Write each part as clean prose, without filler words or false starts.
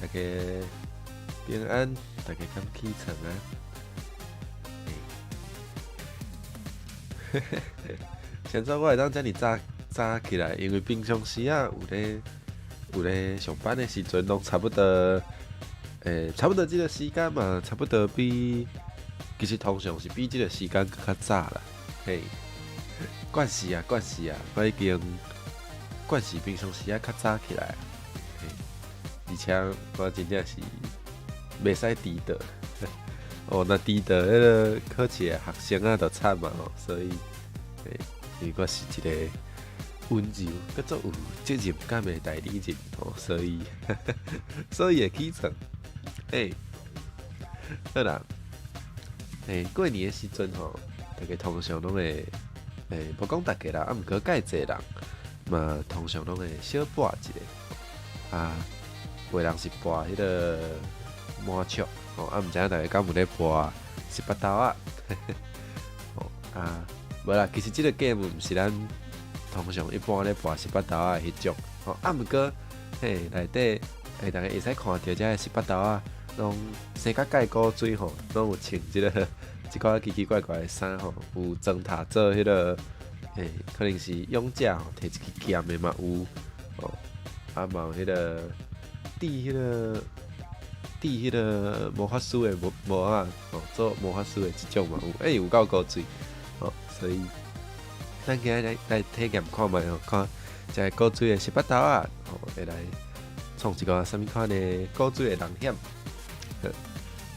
大家平安，大家敢起床啊？现在我会当遮尔早起来，因为平常时啊有咧上班的时阵，拢差不多差不多即个时间嘛，差不多其实通常是比即个时间更较早啦。嘿，惯势啊，我已经惯势平常时啊较早起来啊。嘿，而且我真正是袂使迟到。哦，那迟到迄个考试的学生啊，就惨嘛吼，所以，因为我是一个温柔、佮足有责任感的代理人哦，所以会起床。好啦，过年的时阵吼，大家通常拢会，无讲大家啦，毋过介济人嘛，通常拢会小博一个啊，有的人是博迄个麻雀。哦，毋知影大家敢有咧博18刀啊？哦无啦，其实即个 game 毋是咱通常一般咧博18刀啊迄种。哦，毋过内底大家会使看到遮个18刀啊，拢生甲盖古水吼，拢有穿一寡奇奇怪怪的衫吼，有装塔做迄个可能是勇者吼，摕一支剑的嘛有哦，嘛有迄个迄个魔法师的魔啊，哦，做魔法师的即种嘛有，有够高水，哦，所以咱今日来体验看卖哦，看这高水的18刀啊，哦，会来创一个什么款的高水的人险。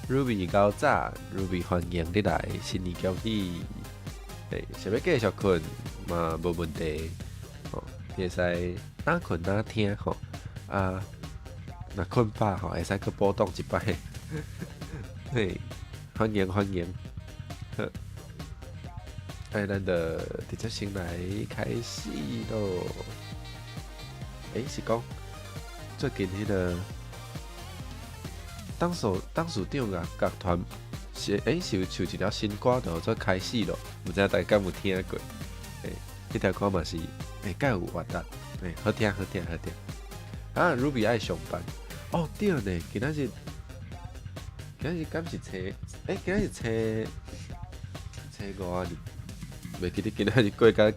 Ruby 高早，Ruby 欢迎你来，新年恭喜！想要继续困嘛无问题，哦，会使哪困哪听吼啊。若困饱吼，会使去补洞一摆。嘿，欢迎。好，咱就直接先来开始咯。是讲最近迄个当属长乐团是是有唱一条新歌，就做开始咯。毋知影大家敢有听过？迄条歌嘛是敢有活力？好听。啊，Ruby 爱上班。哦，对呢，今仔日敢是今仔是初五啊哩，袂记得今仔日过甲，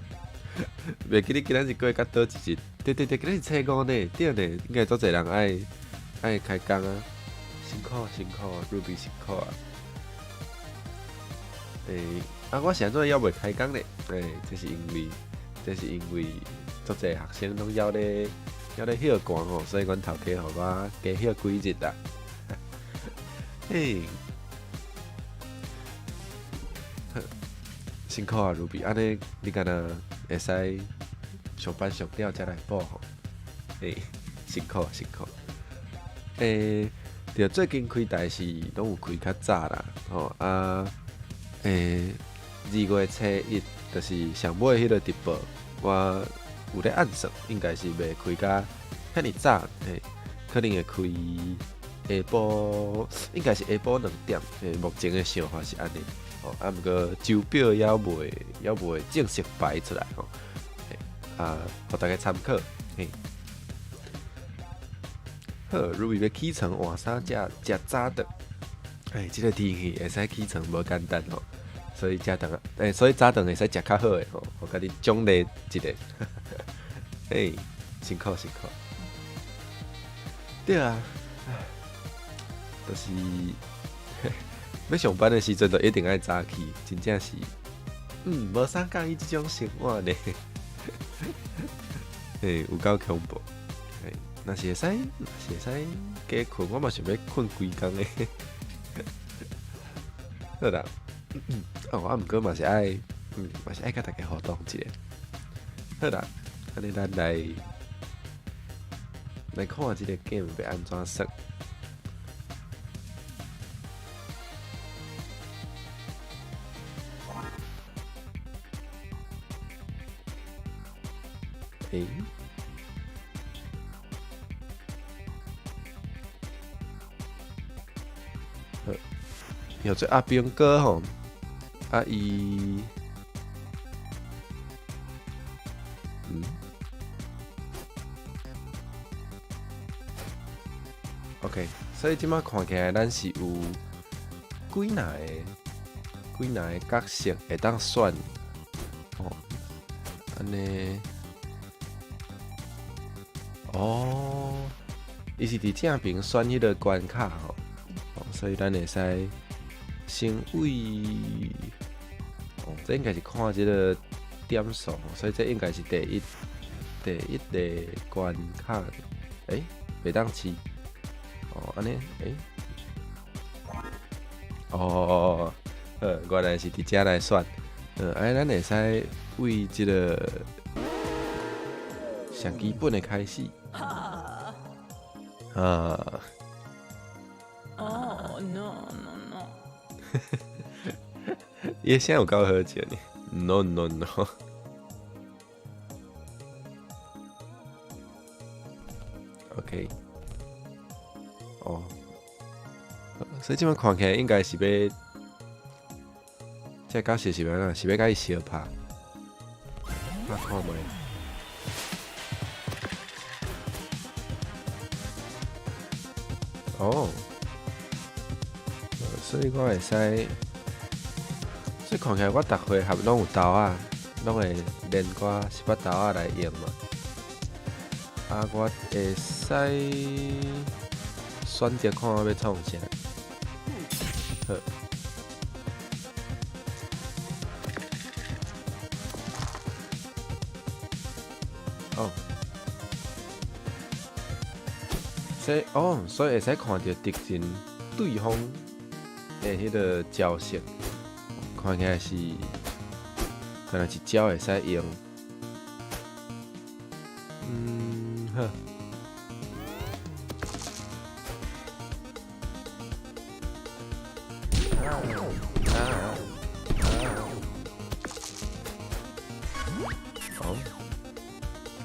袂记得今仔日过甲倒一日。对，今仔日初五呢，对呢，应该足侪人爱开工啊，辛苦，Ruby 辛苦啊。我是安怎还袂开工呢？这是因为足侪学生拢还咧休寒吼，所以阮头家互我加休几日啦。辛苦啊，Ruby，安尼你敢若会使上班上了才来补吼？辛苦。就最近开台是拢有开较早啦，吼2月初1就是上尾迄个直播，我有咧暗算，应该是袂开甲遐尼早，可能会开下晡，应该是下晡2点。目前的想法是安尼，毋过周表还袂正式排出来吼，互大家参考。好，Ruby 要起床换衫食早顿，即个天气会使起床无简单吼。所以所以早顿会使食较好诶吼，互家己奖励一下。辛苦。对啊，就是要上班的时阵，就一定爱早起，真正是，无啥介意即种生活呢。有够恐怖。若是会使加困，我嘛想要困规工诶。好啦。我毋过嘛是爱甲大家互动一下。好啦，安尼咱来看即个 game 要安怎算。好，有做阿兵哥吼。伊 OK，所以即摆看起来咱是有几若个角色会当选哦，安尼哦，伊是伫正边选迄个关卡吼，所以咱会使先为这应该是看即个点数，所以这应该是第一个关卡，袂当试。安尼，原来是伫遮来选，咱会使为即个上基本的开始，Oh no no no！伊声有够好笑呢 ，no no no。OK， 所以即摆看起来应该是要，这角色是要哪？是要甲伊相拍，我看卖。所以我会使，所以看起来我逐回合拢有刀啊，拢会练我一把刀啊来用嘛。我会使选择看我要创啥。好。所以会使看到敌人对方的迄个招式，看起来是可能一招会使用。好。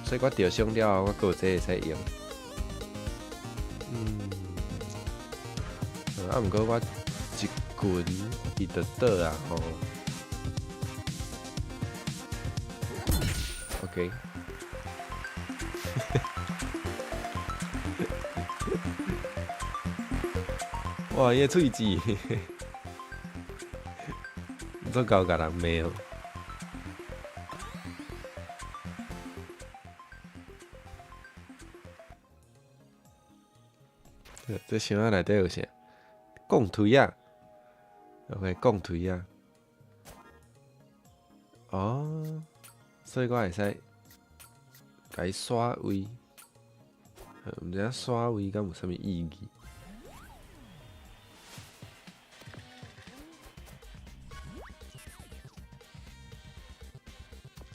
所以我钓伤了，我还有这会使用。毋过我一棍伊就倒啊吼。OK。哇，伊个喙齿，足够甲人骂哦。这箱仔内底有啥？钢推啊 ，OK， 钢推啊。所以我会使甲伊刷位，毋知影刷位敢有啥物意义？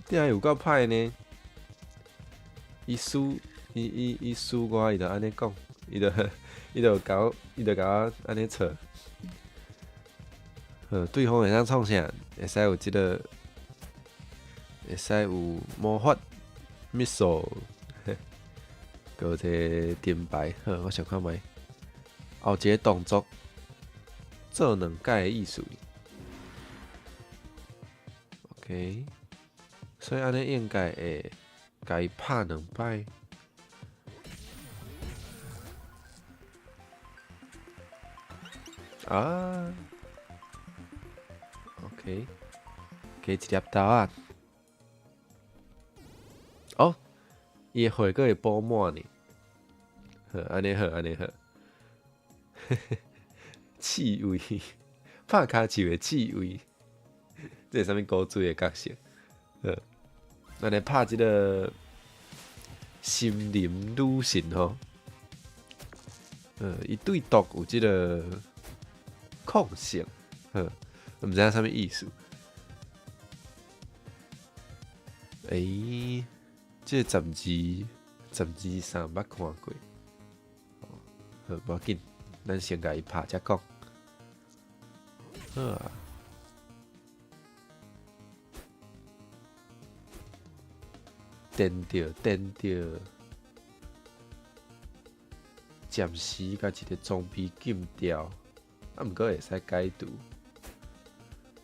定有够歹呢！伊输我，伊就安尼讲，伊就甲我安尼错。对方会当创啥？会使有会使有魔法、秘术，个这电牌。我想看觅后一个动作，做两摆的意思。OK， 所以安尼应该会甲伊拍两摆。OK， 加一粒豆啊。伊的血阁会补满呢。好，安尼好，安尼好。刺猬，拍骹球的刺猬，这是啥物古锥的角色？安尼拍即个森林女神吼。伊对毒有即个抗性，毋知影啥物意思。这十字衫捌看过。好，无要紧，咱先甲伊拍才讲。好啊。电着，暂时甲一个装逼禁掉，毋过会使解读。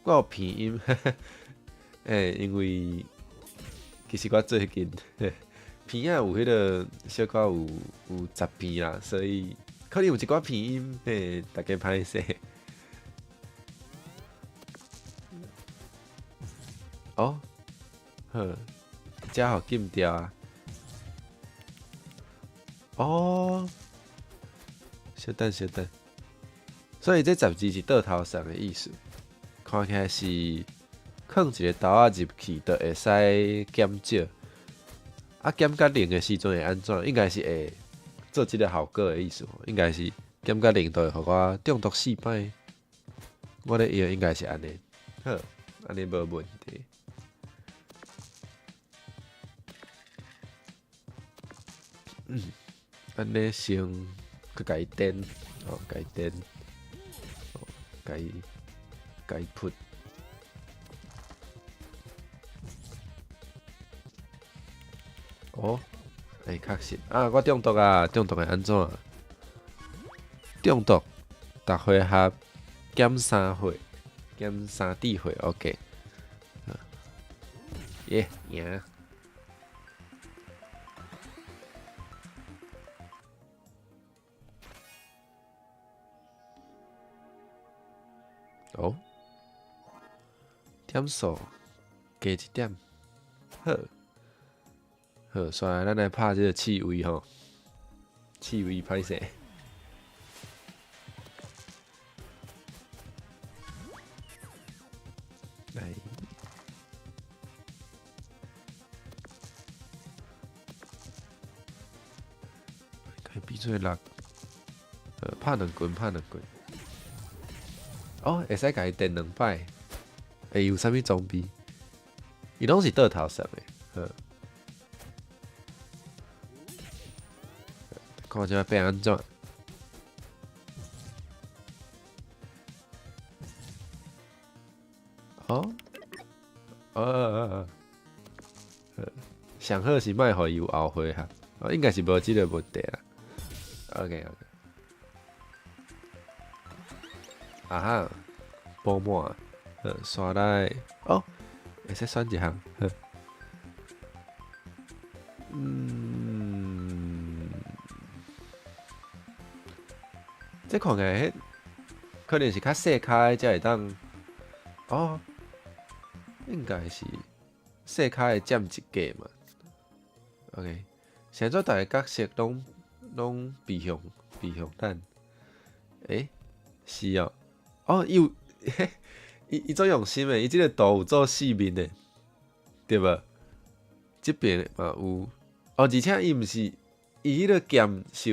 我有鼻音，因为其实我最近鼻仔有迄个小可有杂鼻啦，所以可能有一寡鼻音，嘿，大家歹势。哦，好，遮互禁掉啊。哦，稍等稍等，所以这十字是倒头上的意思，看起来是放一个刀仔入去，就会使减少。啊，减到零的时阵会安怎？应该是会做即个效果的意思，应该是减到零，就会互我中毒死摆。我咧以为应该是安尼，好，安尼无问题。安尼先去甲伊电，哦，甲伊电，哦，甲伊扑。哦，确实啊，我中毒啊，中毒会安怎？中毒，逐回合减3回，减3滴回 ，OK。耶，赢！哦，点数加一点，好，好，所以咱来拍这个气味吼，气味歹势。来，开比做6，拍2棍，拍2棍。哦，会使甲伊电2摆，会有啥物装备？伊拢是倒头上的，看这变安怎？哦，上好是卖互伊有后悔哈，应该是无即个问题啦。OK， 啊哈，补满，刷来，哦，会使选一项，这看起来可能是较细开才会当，哦，应该是细开会占一格嘛。OK， 现在大个角色拢避向咱，是哦，哦，伊做用心诶，伊即个图有做4面诶，对无？即边嘛有，哦，而且伊毋是，伊迄个剑是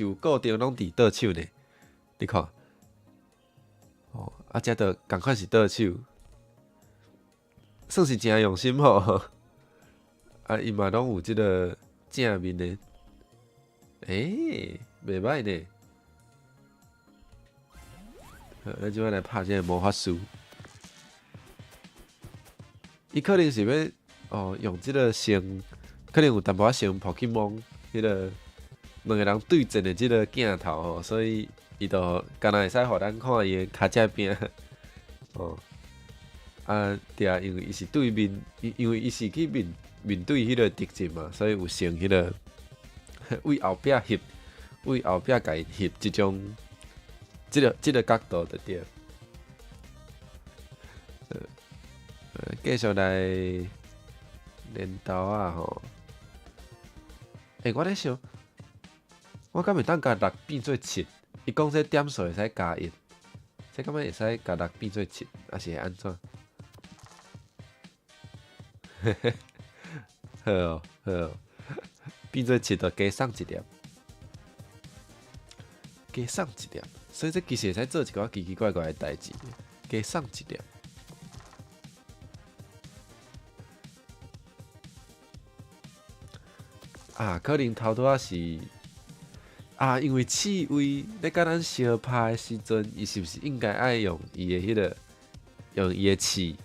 有固定拢伫倒手呢，你看，哦，啊，遮着共款是倒手，算是真用心吼。啊，伊嘛拢有即个正面诶，袂歹呢。好，咱即摆来拍这个魔法书。伊可能是要用即个先，可能有淡薄仔先 Pokemon 迄个两个人对阵的即个镜头吼，所以伊就敢若会使互咱看伊的骹只边哦。啊，对啊，因为伊是对面，因为伊是去面对迄个敌人嘛，所以有先迄个为后壁翕，为后壁甲伊翕即种，即个角度就对。继续来练刀啊吼！我咧想，我敢会当甲6变做7？伊讲这点数会使加1，这敢会使甲6变做7，还是会安怎？好哦，好哦，变做7就加送1粒，加送1粒，所以这其实会使做一寡奇奇怪怪的代志，加送1粒。啊，可能头拄仔是啊，因为刺猬咧甲咱相拍的时阵，伊是毋是应该爱用伊的迄个，用伊的刺，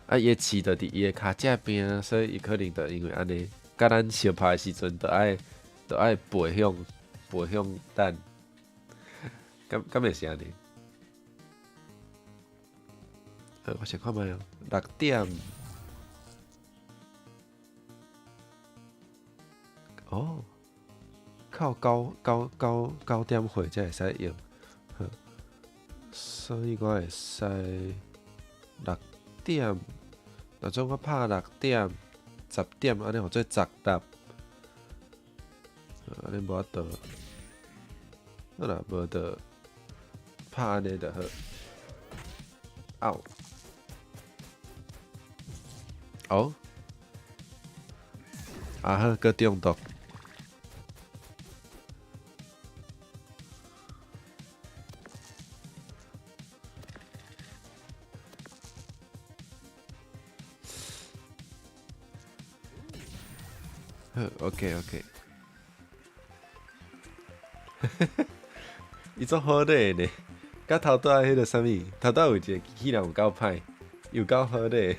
啊，伊的刺就伫伊的骹只边，所以伊可能就因为安尼，甲咱相拍的时阵，就爱背向咱，敢会是安尼？我先看觅哦，6点。哦，靠九点会才会使用，所以我会使6点，若种我拍6点、10点，安尼互做10粒，安尼无法度，好啦，无得拍安尼就好。哦，好，搁中毒。OK，伊足好咧呢，甲头拄仔迄个啥物，头拄仔有一个机器人有够歹，又够好咧。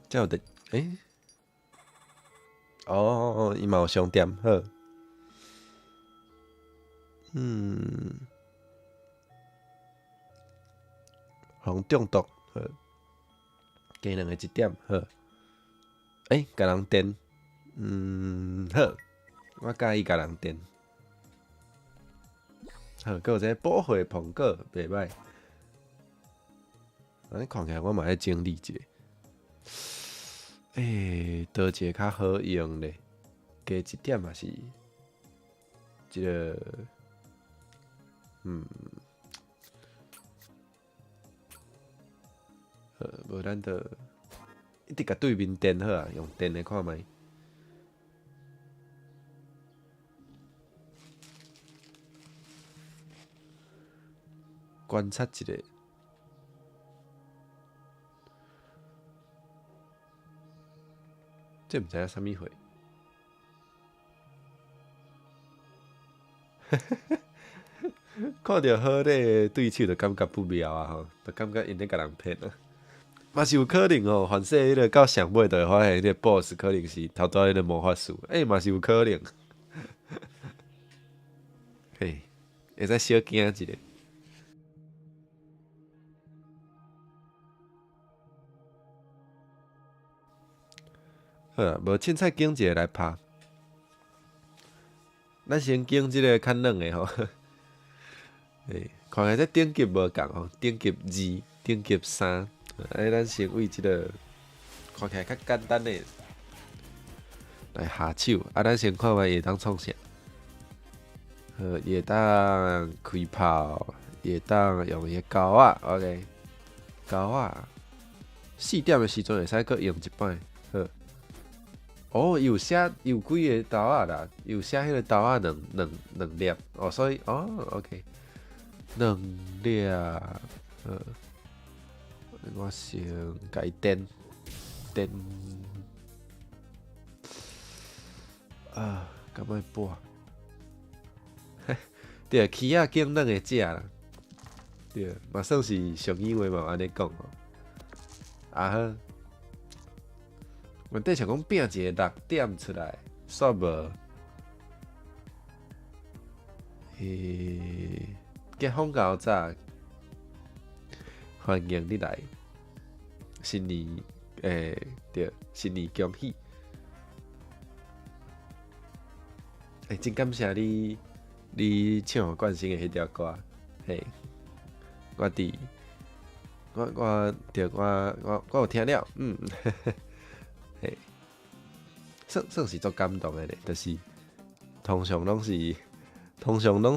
才有得伊嘛有商店好。互中毒好，加2个1点好。甲人电，好，我介意甲人电。好，搁有这保惠苹果，袂歹。安尼看起来我嘛爱整理一下。倒一个较好用咧，加1点也是一个，无咱就一直甲对面电好啊，用电的看觅。观察一下，这毋知影啥物货。看到好咧对手就感觉不妙啊吼，就感觉因咧甲人骗啊。嘛是有可能哦，反正迄个到上尾就会发现，迄个 BOSS 可能是头拄迄个魔法师，嘛是有可能。嘿，会使小惊一下。好啊，无凊彩拣一个来拍。咱先拣即个较软的吼。看起来这等级无共吼，等级2、等级3。咱先为即个看起来较简单的来下手，咱先看卖会当创啥。会当开炮，会当用伊个钩仔 ，OK， 钩仔4点的时阵会使搁用一摆，好。伊有写有几个刀仔啦，有写迄个刀仔两粒，所以OK， 2粒，我先甲伊电，敢莫拨？对，起仔拣软的食啦，对，嘛算是俗语话嘛，安尼讲吼。好，问题想讲拼一个6点出来，煞无？结婚到早，欢迎你来，新年对，新年恭喜！真感谢你唱冠星的迄条歌，我有听了，算是足感动的咧，就是通常拢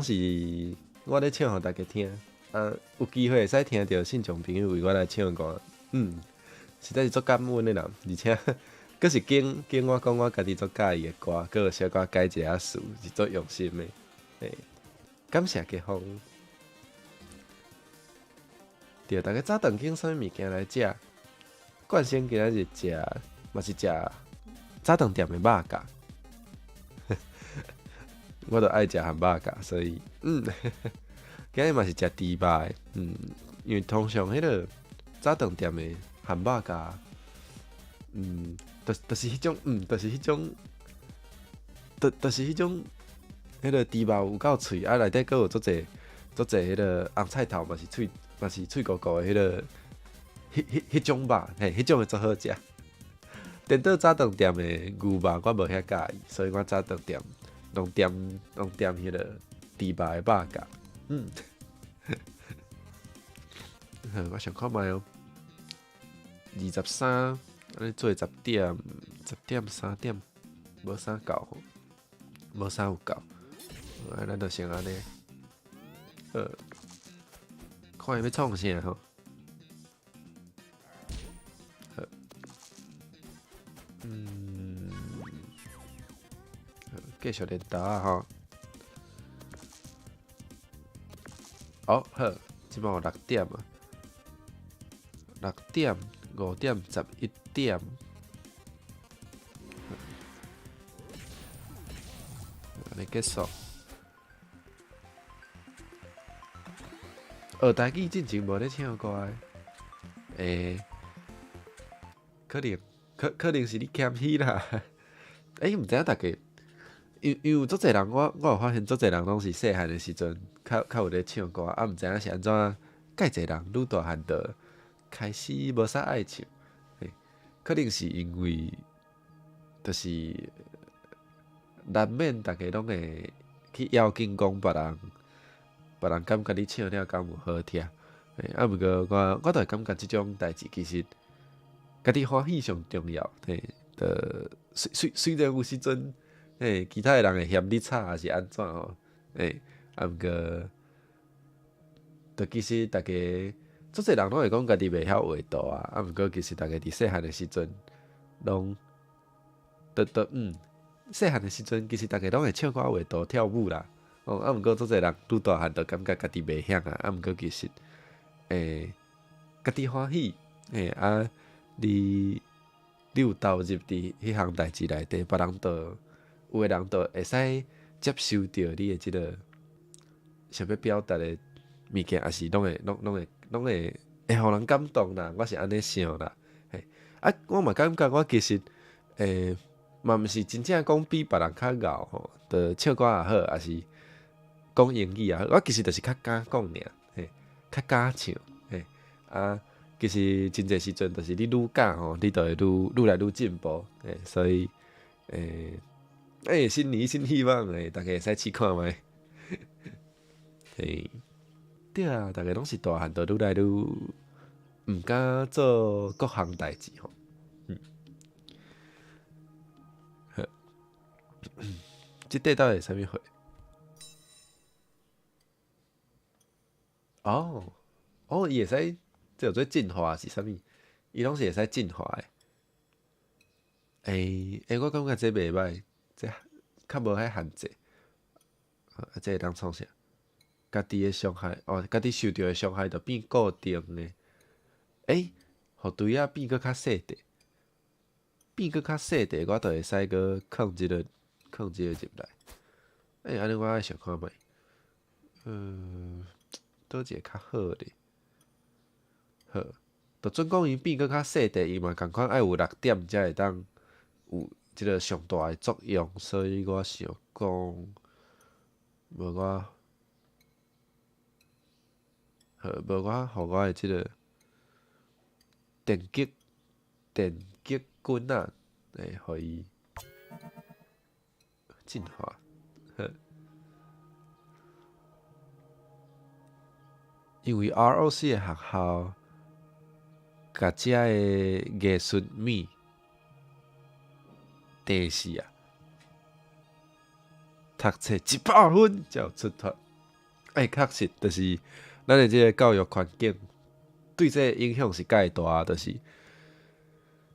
是我咧唱互大家听，有机会会使听到信众朋友为我来唱歌，实在是足感恩的啦，而且阁是经我讲我家己足介意的歌，阁有小可改一下词，是足用心的，感谢家风。对，大家早顿拣啥物物件来食？冠星今仔日食，嘛是食早顿店的肉夹。我都爱食汉堡夹，所以今日嘛是食猪肉的，因为通常迄个早顿店的汉堡夹，就是迄种，就是迄种迄个猪肉有够脆，啊内底佫有足济迄个红菜头，嘛是脆糊糊的迄个，迄种肉，嘿，迄种会足好食。颠倒早顿店的牛肉我无遐介意，所以我早顿店拢点迄个猪肉的肉夹。我想看卖哦，23，安尼做10点3点，无啥够吼，无啥有够，咱就先安尼。看伊要创啥吼。继续练打啊吼。好，即摆有6点啊，6点、5点、11点，安尼结束。学台语进前无咧唱歌的，可能是你欠戏啦。毋知影大家，因为足侪人，我有发现足侪人拢是细汉的时阵较有咧唱歌，毋知影是安怎，介侪人愈大汉就开始无啥爱唱，可能是因为，就是难免大家拢会去要紧讲别人感觉你唱了敢有好听，毋过我就会感觉即种代志其实家己欢喜上重要，虽然有时阵，其他人会嫌你差，还是安怎吼，毋过，其实大家足侪人拢会讲家己袂晓画图啊，毋过其实大家伫细汉的时阵，拢，细汉的时阵其实大家拢会唱歌、画图、跳舞啦，毋过足侪人愈大汉就感觉家己袂晓啊，毋过其实，家己欢喜，你有投入伫迄项代志内底，别人就有诶人就会使接受到你诶即个想要表达诶物件，也是拢会互人感动啦。我是安尼想啦，我嘛感觉我其实嘛毋是真正讲比别人较敖吼，就唱歌也好，也是讲英语也好，我其实就是较敢讲尔，较敢唱，其实真侪时阵，就是你愈教吼，你就会愈来愈进步，所以新年新希望大家会使试看觅，对啊，大家拢是大汉，就愈来愈毋敢做各项代志吼，即块到底是啥物货？伊会使。这有做进化是啥物？伊拢是会使进化诶。我感觉这袂歹，这较无遐限制。这会当创啥？家己诶伤害，家己受到诶伤害就变固定诶。互对啊变搁较细滴，我就会使搁放一个入来。安尼我爱想看觅。倒一个较好咧？好，就准讲伊变搁较细滴，伊嘛共款爱有6点才会当有即个上大诶作用，所以我想讲，无我互我诶即个电击棍仔，互伊进化，因为 ROC 诶学校。甲遮诶艺术美第4读册100分才有出脱。确实就是咱诶即个教育环境对这影响是介大，就是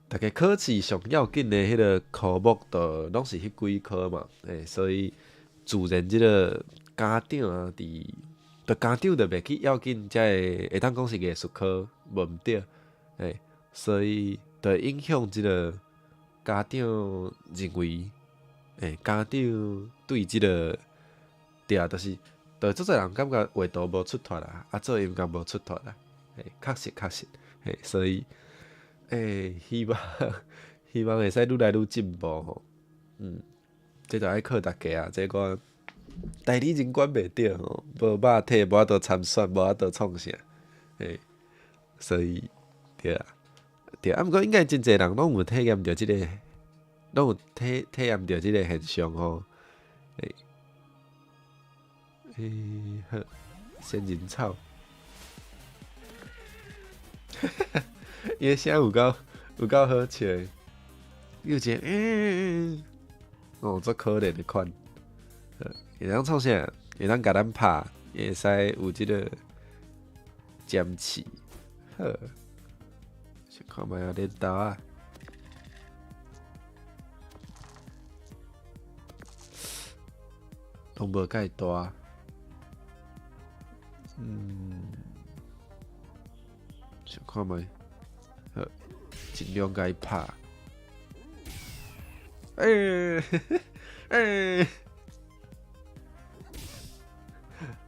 大家考试上要紧诶迄个科目都拢是迄几科嘛，所以自然即个家长啊，家长就袂去要紧，才会当讲是艺术科，无毋对。所以就影响即个家长认为，家长对即个就是足侪人感觉画图无出脱啦，做音乐无出脱啦，确实，所以希望会使愈来愈进步吼，这就爱靠大家啊，这我代理人管袂着吼，无肉体，无法度参选，无法度创啥，嘿，所以对啊，对啊，毋过应该真侪人拢有体验着即个，拢有体验着即个现象吼，诶、好，仙人草，伊个声有够好笑的，有一个哦，足可怜的款。会当创啥？会当甲咱拍，会使有即个尖刺。好，先看卖啊，镰刀啊，拢无介大。先看卖，好，尽量甲伊拍。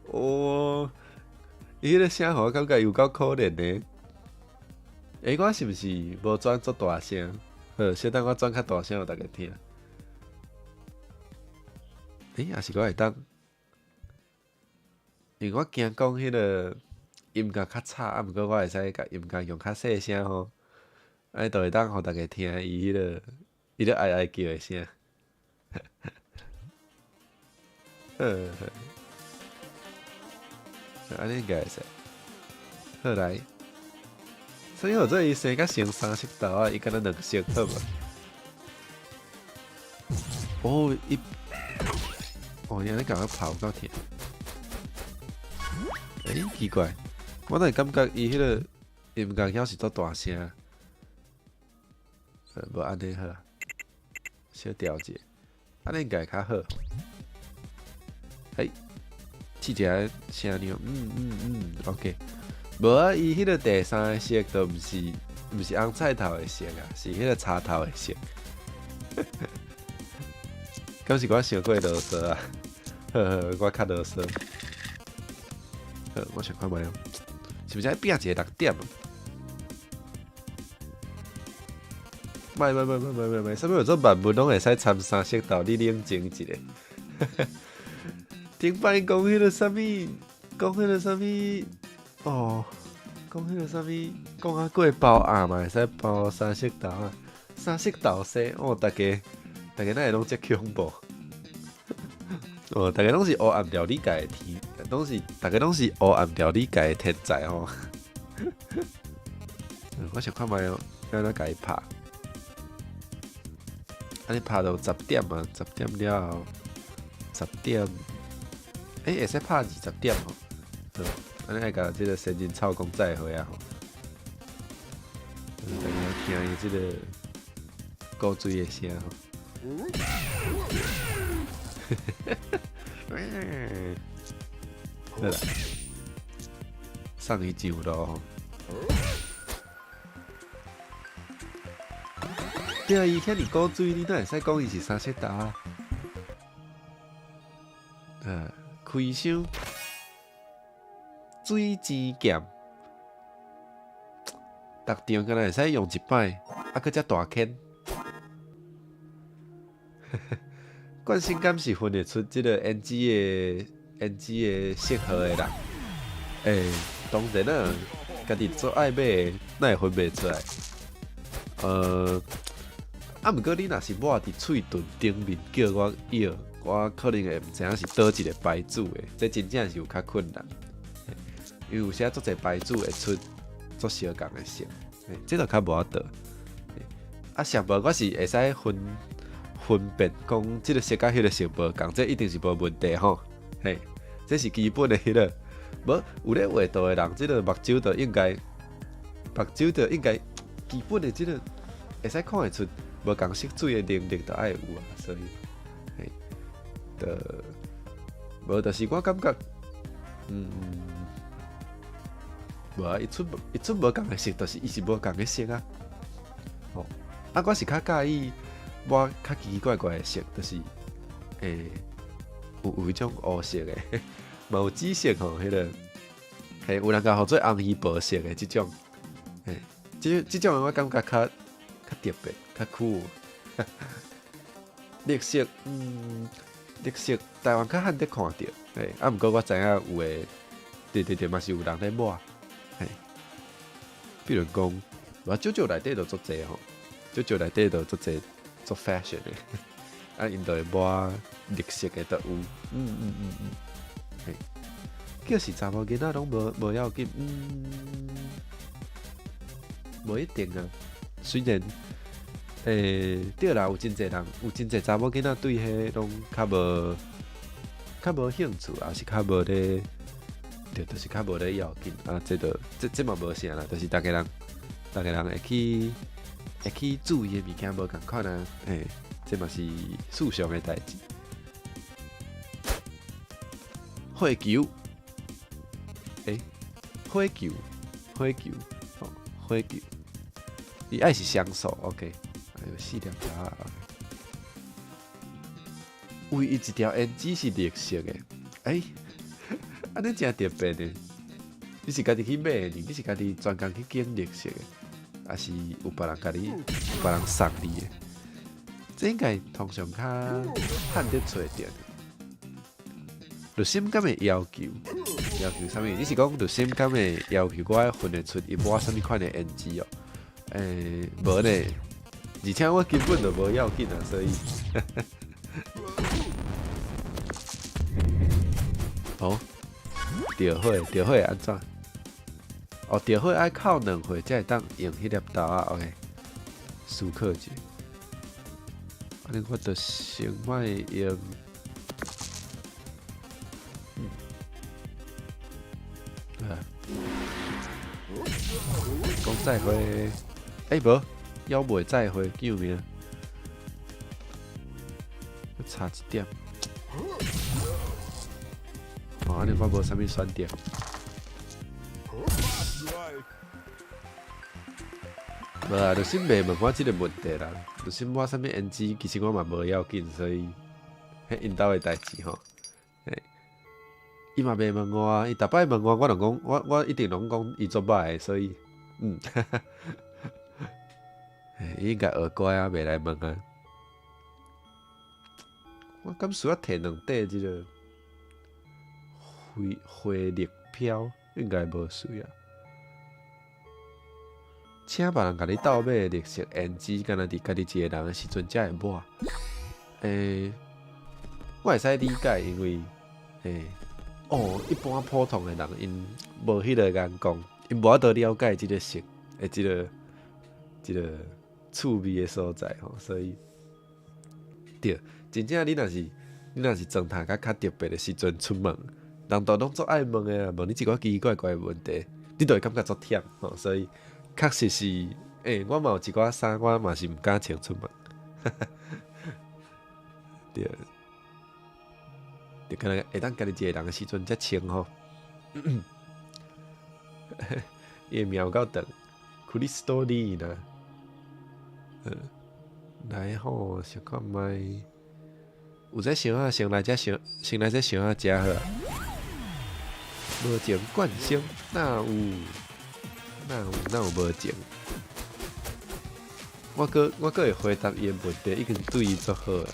哦，伊迄个声互我感觉有够可怜的。我是毋是无转足大声？好，小等我转较大声，互大家听。也是我会当，因为我惊讲迄个音乐较吵，啊，毋过我会使甲音乐用较细声吼，安尼就会当互大家听伊迄个哀哀叫的声。安尼应该会使。好来，所以有做伊生甲成三色豆啊，伊敢若两色好无？哦，伊安尼甲我跑到甜。奇怪，我哪会感觉伊迄个音乐晓是做大声？无安尼好，小调节，安尼应该会较好。嘿。试一下声量，OK。无啊，伊迄个第三个色都毋是红菜头的色啊，是迄个茶头的色。敢是我想过啰嗦啊？我较啰嗦。我想看卖哦，是毋是爱拼一个6点啊？卖，啥物有做万物拢会使掺三色豆，你冷静一下。顶摆讲迄个啥物，讲迄个啥物，讲迄个啥物，讲啊过包鸭嘛会使包三色豆啊，三色豆色大家哪会拢遮恐怖？大家拢是黑暗料理界的天，大家拢是黑暗料理界的天才吼。我想看卖哦，要哪甲伊拍？安尼拍到10点啊，10点了后，10点。会使拍20点吼，安尼爱甲即个仙人草讲再会啊吼，大家听伊即个古锥的声吼。好啦，送伊上路吼。对啊，伊遐尔古锥，你哪会使讲伊是三色豆啊？开箱水煎剑，逐场敢若会使用一摆，搁遮大坑。冠性感是分得出即个 NG 的适合的人。当然啊，家己做爱买的，哪会分袂出来？毋过你若是抹伫喙唇顶面叫我摇。我可能会毋知影是倒一个牌子的，这真正是有较困难。因为有些足侪牌子会出足相共的色，这就较无法度。上无我是会使分辨讲，即个色甲迄个色无共，这一定是无问题吼。这是基本的迄个。无有咧画图的人，即个目睭就应该基本的即个会使看会出无共色水的能力就爱有啊，所以。无，就是我感觉，无啊，伊出无共的色，就是伊是无共的色啊。我是较介意我较奇奇怪怪的色，就是有迄种乌色的，嘛有紫色吼，迄个有人甲号做红衣宝色的即种，即种我感觉较特别，较酷。绿色，绿色台湾较罕得看到，嘿，啊，毋过我知影有诶，对，嘛是有人咧抹，嘿，比如讲，我九九内底都足济吼，九九内底都足济做 fashion 诶，啊，因都会抹绿色诶都有，嘿，叫是查某囡仔拢无要紧，无一定啊，虽然。对啦，有真侪人，有真侪查某囡仔对迄拢较无兴趣，也是较无咧，对，就是较无咧要紧啊。这嘛无啥啦，就是大家人会去注意的物件无共款啊。这嘛是世上的代志。火球，火球，哦，火球，伊爱是双数 ，OK。有4条条啊！为伊一条 NG 是绿色的，安尼真特别呢。你是家己去买的，你是家己专工去拣绿色的，还是有别人送你的？这应该通常较罕得找着。律心敢会要求啥物？你是讲律心敢会要求我分得出伊抹啥物款的 NG 哦？无呢。而且我根本就无要紧啊，所以哦，着火安怎？哦，着火爱靠2回才会当用迄粒刀啊 ，OK， 思考者，安尼我着先莫用，讲再会，无。要袂再会救命，差一点。哦，安尼我无啥物选择。无啊，就是袂问我即个问题啦。就是我啥物 NG， 其实我嘛无要紧，所以迄因兜的代志吼。伊嘛袂问我，伊逐摆问我，我就讲，我一定拢讲伊做歹，所以伊应该学乖啊，袂来问啊。我敢需要摕2块即个回力飘，应该无需要。请别人甲你斗买绿色 NG， 敢若伫家己一个人的时阵才会抹。我会使理解，因为一般普通的人因无迄个眼光，因无法度了解即个色诶，即个。趣味的所在吼，所以对，真正你若是状态较特别的时阵出门，人都拢做爱问的啊，问你一个奇奇怪怪的问题，你就会感觉足忝吼，所以确实是，我嘛有一寡衫，我嘛是毋敢穿出门，对，就可能会当家己一个人的时阵才穿吼，伊名有够长 ，Crystal Lee 呢？来吼，想看觅，有在想啊，先来这想啊，食好啊。无情惯性，哪有无情？我搁会回答伊问题，已经对伊做好啊。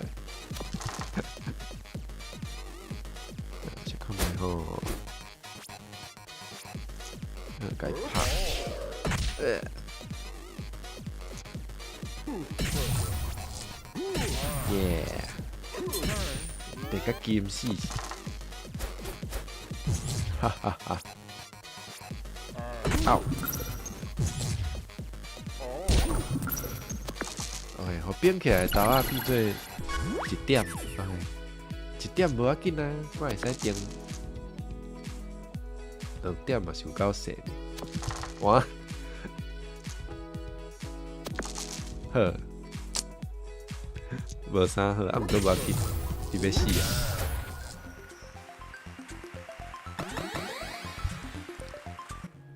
想看觅吼，该拍。耶！得个金死，哈哈哈！嗷！OK， 互变起来，刀啊变做1点，OK，1点无要紧啊，我会使定2点嘛，是有够细。哇！好。无啥好，毋过无要紧，伊要死啊！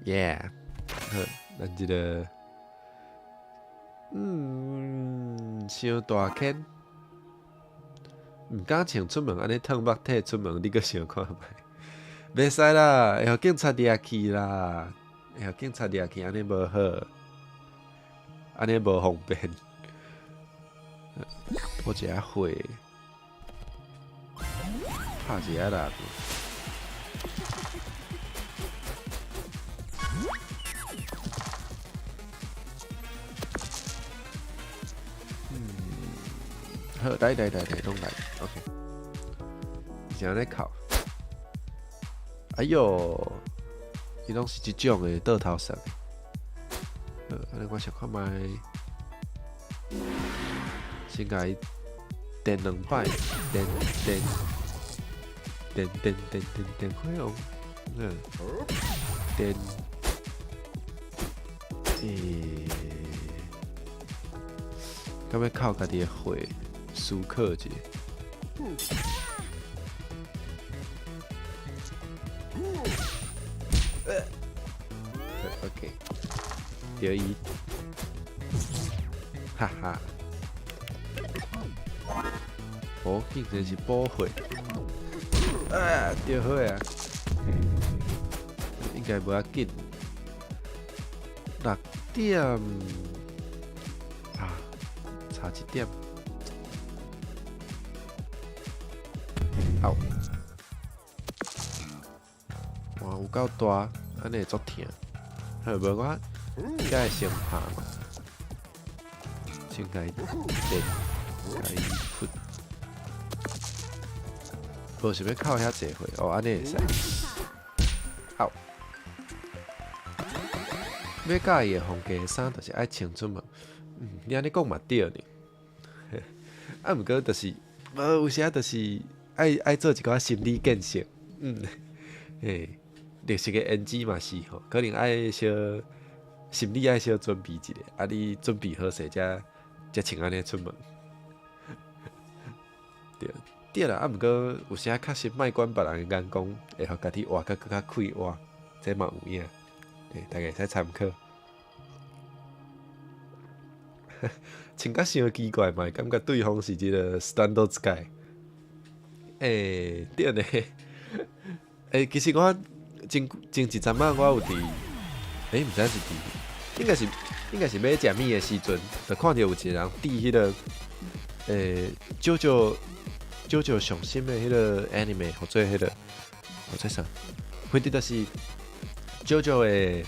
耶，好，咱即个，伤大坑，毋敢穿出门，安尼烫目体出门，你阁想看觅？袂使啦，会互警察抓去啦，会互警察抓去，安尼无好，安尼无方便。我一下火，拍一下人。好，来，拢来 ，OK。现在在考。哎哟，伊拢是即种的倒头绳。安尼我想看卖，先甲伊电2摆，电火龙，电，敢要靠家己的火思考一下。OK， 第一，哈哈，哦，竟然是补火，着火啊，应该无要紧，6点啊，差1点，好，哇，有够大，安尼会足疼。好，无我甲会先拍嘛，先甲伊电，甲伊喷，无想要靠遐济火，哦，安尼会使。好，要甲伊的防家衫，就是爱穿出门。你安尼讲嘛对呢。啊，毋过就是，有时就是爱做一寡心理建设。嘿。绿色的胭脂嘛是吼，可能爱小心理爱小准备一下，啊你准备好势才穿安尼出门。对啦，啊毋过有时确实莫管别人的眼光，会互家己活较较快活，这嘛有影。大家会使参考。穿甲伤奇怪嘛，感觉对方是一个 standard guy。对呢。其实我。前一阵仔我有伫，毋知是伫，应该是买食物的时阵，就看到有一个人伫迄个JoJo 上新的迄个 anime， 或者迄个啥，反正就是 JoJo 的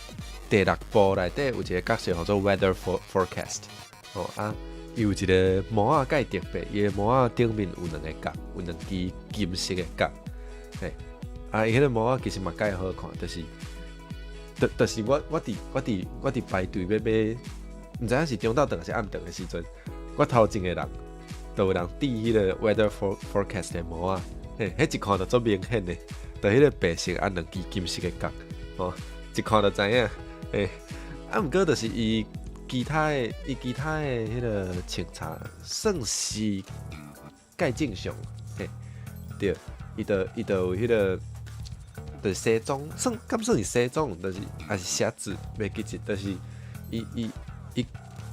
第6部内底有一个角色叫做 Weather Forecast， 伊有一个帽仔介特别，伊的帽仔顶面有2个角，有2支金色的角，伊迄个帽仔其实嘛介好看，就是我伫排队要买，毋知影是中昼顿还是暗顿的时阵，我头前个人，就有人戴迄个 Weather Forecast 的帽仔，迄一看就足明显的，就迄个白色啊2支金色的角，一看就知影，毋过就是伊其他的迄个穿插算是介正常，对，伊就有迄个。就是西装，敢算是西装，但是还是写字，袂记得，但是伊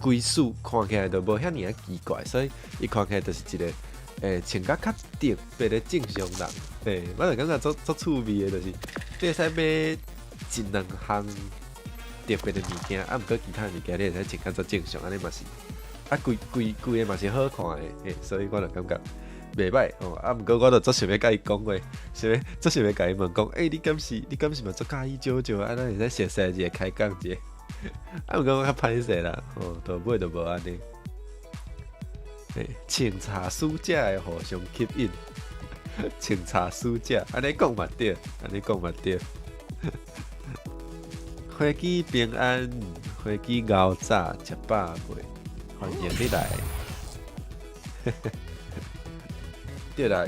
规束看起来就无遐尔奇怪，所以伊看起来就是一个穿甲较特别的正常人。我就感觉足趣味的，就是你会使买1-2项特别的物件，啊，毋过其他物件你会使穿甲足正常，安尼嘛是，啊，规个嘛是好看的，所以我就感觉。袂歹啊！毋过我就足想要甲伊讲话，足想要甲伊问讲，你敢是嘛足介意JoJo啊？咱会使熟悉一下开讲一下。啊，毋过我较歹势啦，到尾就无安尼。清茶输者会互相吸引，清茶输者，安尼讲嘛对，花枝平安，花枝熬早食饱未？欢迎你来。对啦，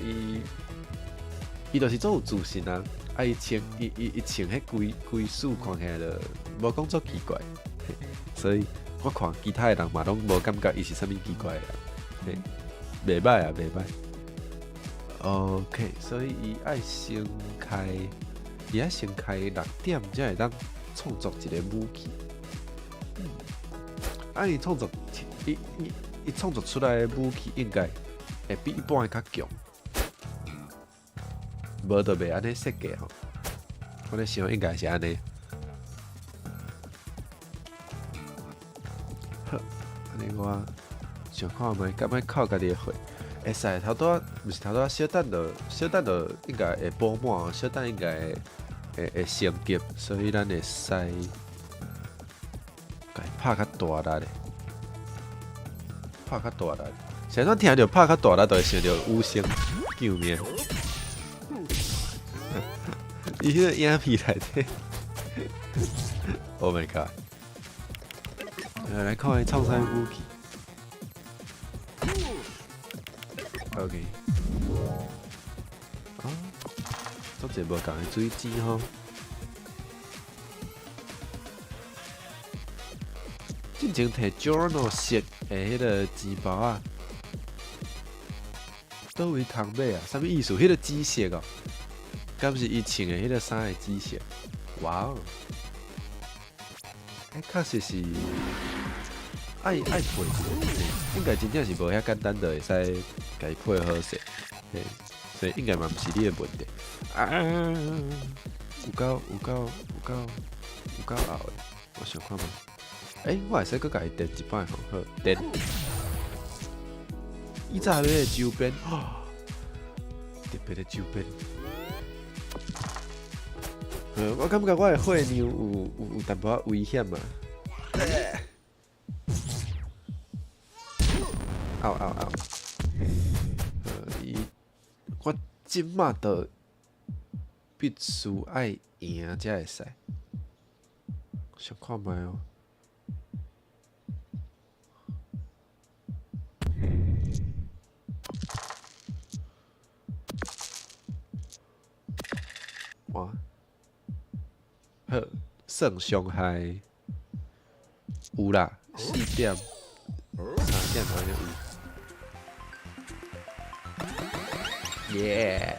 伊就是做有自信啊！伊穿迄规束看起来就无讲做奇怪，所以我看其他的人嘛拢无感觉伊是啥物奇怪的人，袂歹啊，袂歹。OK， 所以伊爱先开6点，才会当创作一个武器。伊创作伊创作出来的武器应该。会比一般的较强，无就袂安尼设计吼。我咧想应该是安尼。好，安尼我想看卖，敢要靠家己的火。会使头拄仔，毋是头拄仔，小等就应该会补满，小等应该会升级，所以咱会使家拍较大力的，拍较大力。现在听到拍较大力，就会想到有声救命。伊迄个影片内底，Oh my god！ 来看伊创啥武器。OK。啊，足侪无共的水晶吼。进前摕 journal 色的迄个钱包啊，倒位通买啊？啥物意思？迄个紫色哦，敢是伊穿的迄个衫的紫色？哇哦！确实是爱配一下，应该真正是无遐简单，就会使家配好势，所以应该嘛毋是你的问题。啊，有够后的，我想看觅。我会使搁家己电一摆吼，好电。伊早买的周边，特别的周边。我感觉我的血量有淡薄仔危险嘛。嗷！我即马就必须爱赢才会使。想看觅哦。哇！好，算伤害有啦，4点、3点好像有。耶！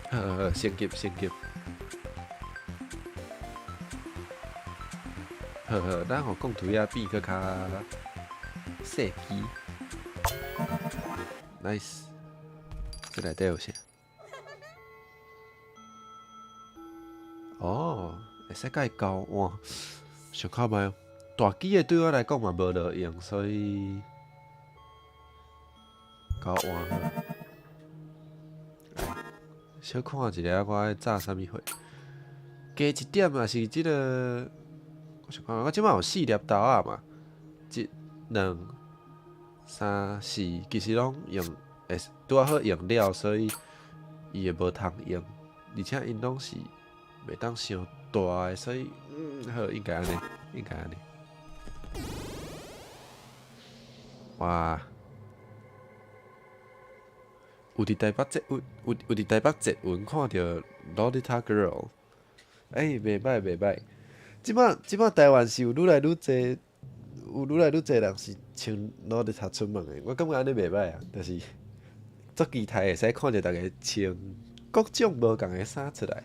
好，升级。好，咱互讲图仔变搁较细机。Nice， 这内底有啥？哦，会使甲伊交换，想看觅哦。大机的对我来讲嘛无路用，所以交换好。小看一下我爱炸啥物货，加一点也是即个。我想看，我即摆有4粒豆仔嘛，1、2、3、4，其实拢用会拄啊好用了，所以伊会无通用，而且因拢是袂当伤大的，所以好应该安尼。哇！有伫台北捷运看到 Lolita Girl， 袂歹。即摆台湾是有愈来愈侪人是穿 Lolita 出门的，我感觉安尼袂歹啊，就是足期待会使看着大家穿各种无共的衫出来。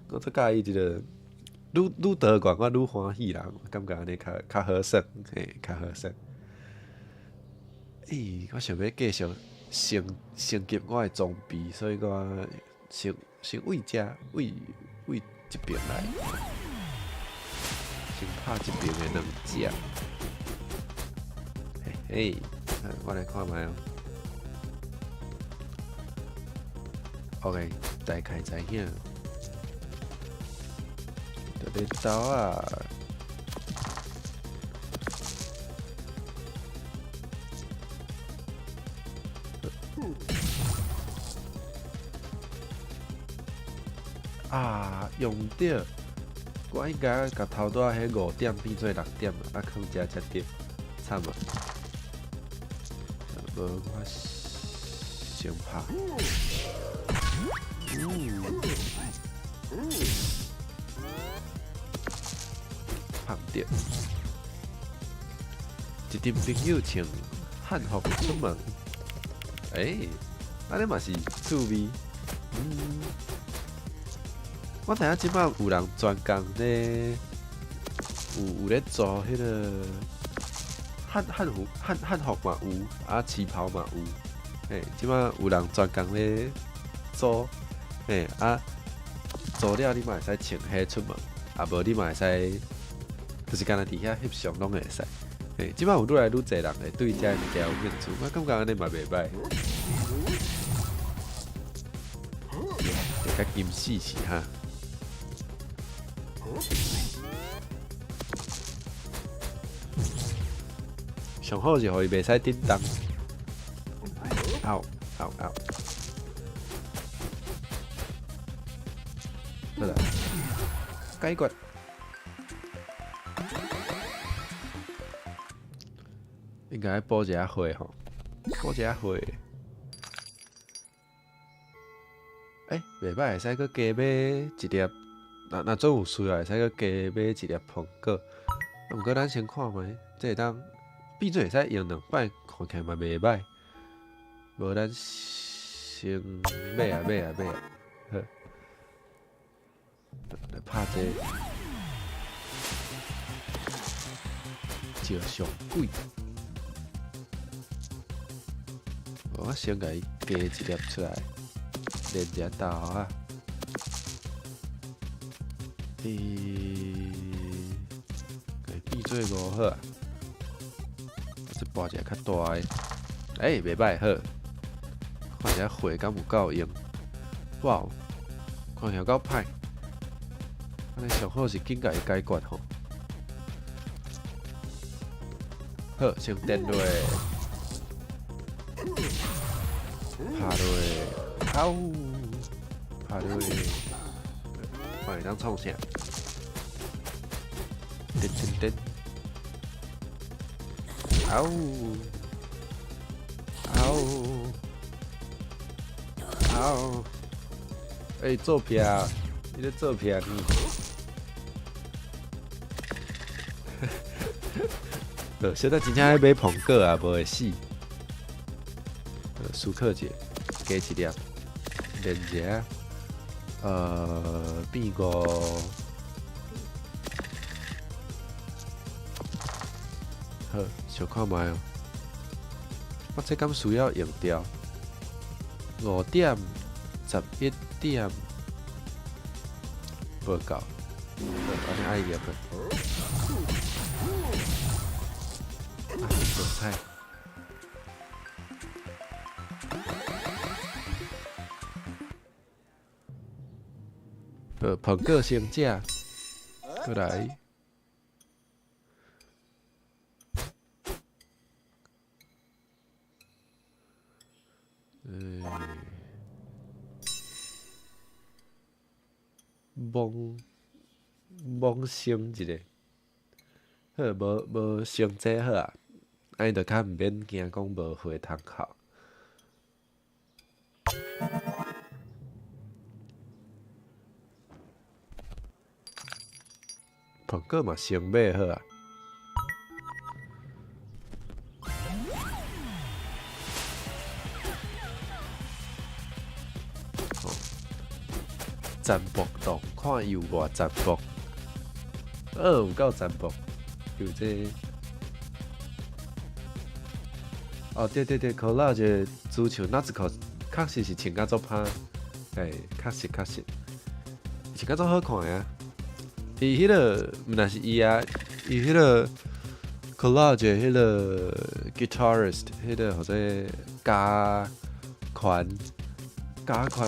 我足介意即个，愈多元我愈欢喜啦，我感觉安尼较好耍，较好耍。我想要继续升级我的装备，所以我先为即边来，先拍即边的2只。我来看觅哦。OK， 大概知影。就咧豆啊。用着，我应该甲头拄仔迄5点变做6点，放遮才对，惨啊！无我先拍。拍着，一阵朋友穿汉服出门，安尼嘛是趣味。我知影即摆有人专工咧，有咧做迄个汉服嘛有，旗袍嘛有，即摆有人专工咧做，做了你嘛会使穿迄出门，无你嘛会使，就是干那伫遐翕相拢会使，诶，即摆有愈来愈侪人会对遮物件有兴趣，我感觉安尼嘛袂歹。就甲金试试哈。上好是互伊袂使叮当。嗷嗷嗷！好啦，解决。应该补一下血吼，补一下血。袂歹，会使搁加买一粒，若总有需要，会使搁加买一粒苹果。毋过咱先看觅，这会当变做会使用2摆，看起来嘛袂歹。无咱先买啊，好，来拍这石上鬼。我先甲伊加一粒出来，连一下豆啊。甲伊变做5好啊。这包一个较大的，袂歹好。看一下血敢有够用，哇！看起来够歹，安尼上好是紧甲伊解决吼。好，先电落，拍落，嗷，拍落，看伊当创啥？叮，嗷，嗷。好，做片，你咧做片呢？现在真正爱买苹果啊，无会死。苏克姐，加一粒，连一下，变5。好，小看卖哦。我这敢需要用掉？5点、11点，无够，安尼爱入去。韭菜，苹果先食，过来。蒙升一个，好，无升这好啊，安尼就较毋免惊讲无血通哭。苹果嘛先买好啊。占卜洞，看有偌占卜，有够占卜，有这。对，可乐这足球那只可确实是穿甲足歹，确实，穿甲足好看啊。伊迄个毋但是伊啊，伊迄个 collage 迄个 guitarist， 迄个或者加款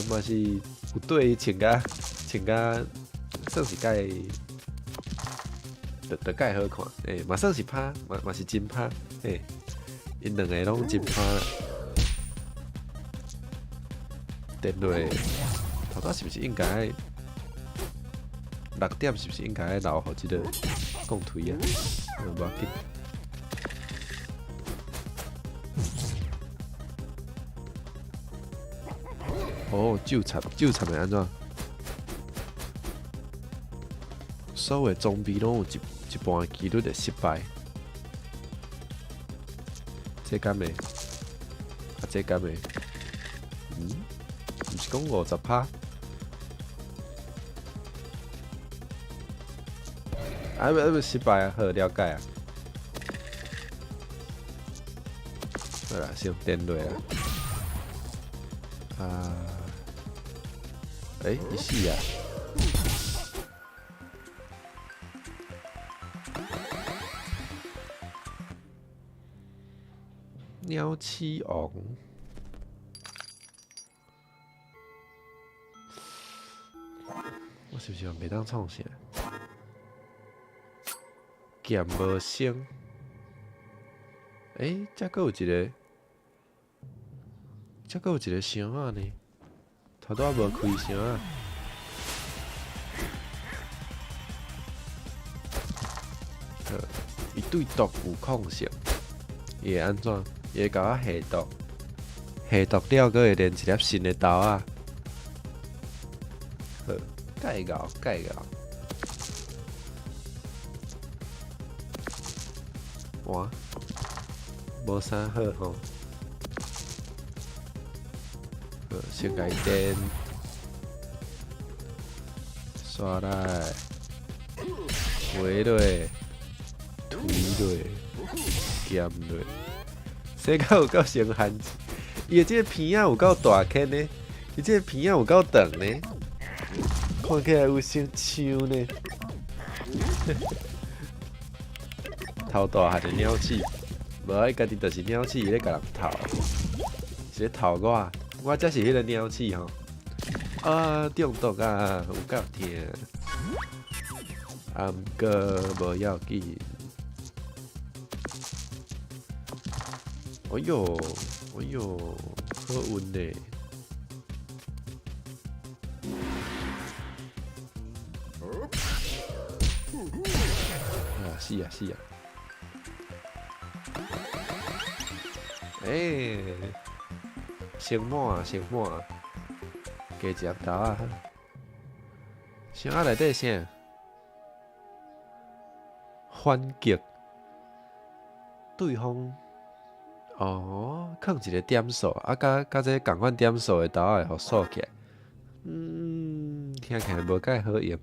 嘛是有对伊穿甲算是就介好看，嘛算是歹，嘛是真歹，因两个拢真歹啦。电落，头仔是毋是应该6点？是毋是应该留互即个共推啊？无要紧。纠缠会安怎？所有的装备拢有一半的几率会失败。这敢会？这敢会？毋是讲50%？要失败啊！好了解啊。好啦，先电落啦。伊死啊！鸟鼠王。我是不是袂当创啥？剑无声。遮个有一个，遮个有一个箱仔呢，头拄仔无开箱仔。伊对毒有抗性，伊会安怎？伊会甲我下毒，下毒了，佮会练一粒新的刀啊。好，介咬介咬。哇，无啥好吼。好，先甲伊电，刷来，回落。推落，剑落，世界有够生寒，伊的这个片仔有够大坑呢，伊这个片仔有够长呢，看起来有像枪呢。头大汉的鸟鼠，无爱家己就是鸟鼠，伊咧甲人偷，是咧偷我才是迄个鸟鼠吼。啊，中毒啊，有够痛，啊，毋过无要紧。哎呦，哎呦，好运呢！啊，是啊，是啊。先满啊，先满啊，加一粒豆啊。箱仔内底啥？反击，对方。哦，放一个点数，啊，甲这共款点数的豆会互锁起来。听起来无介好用。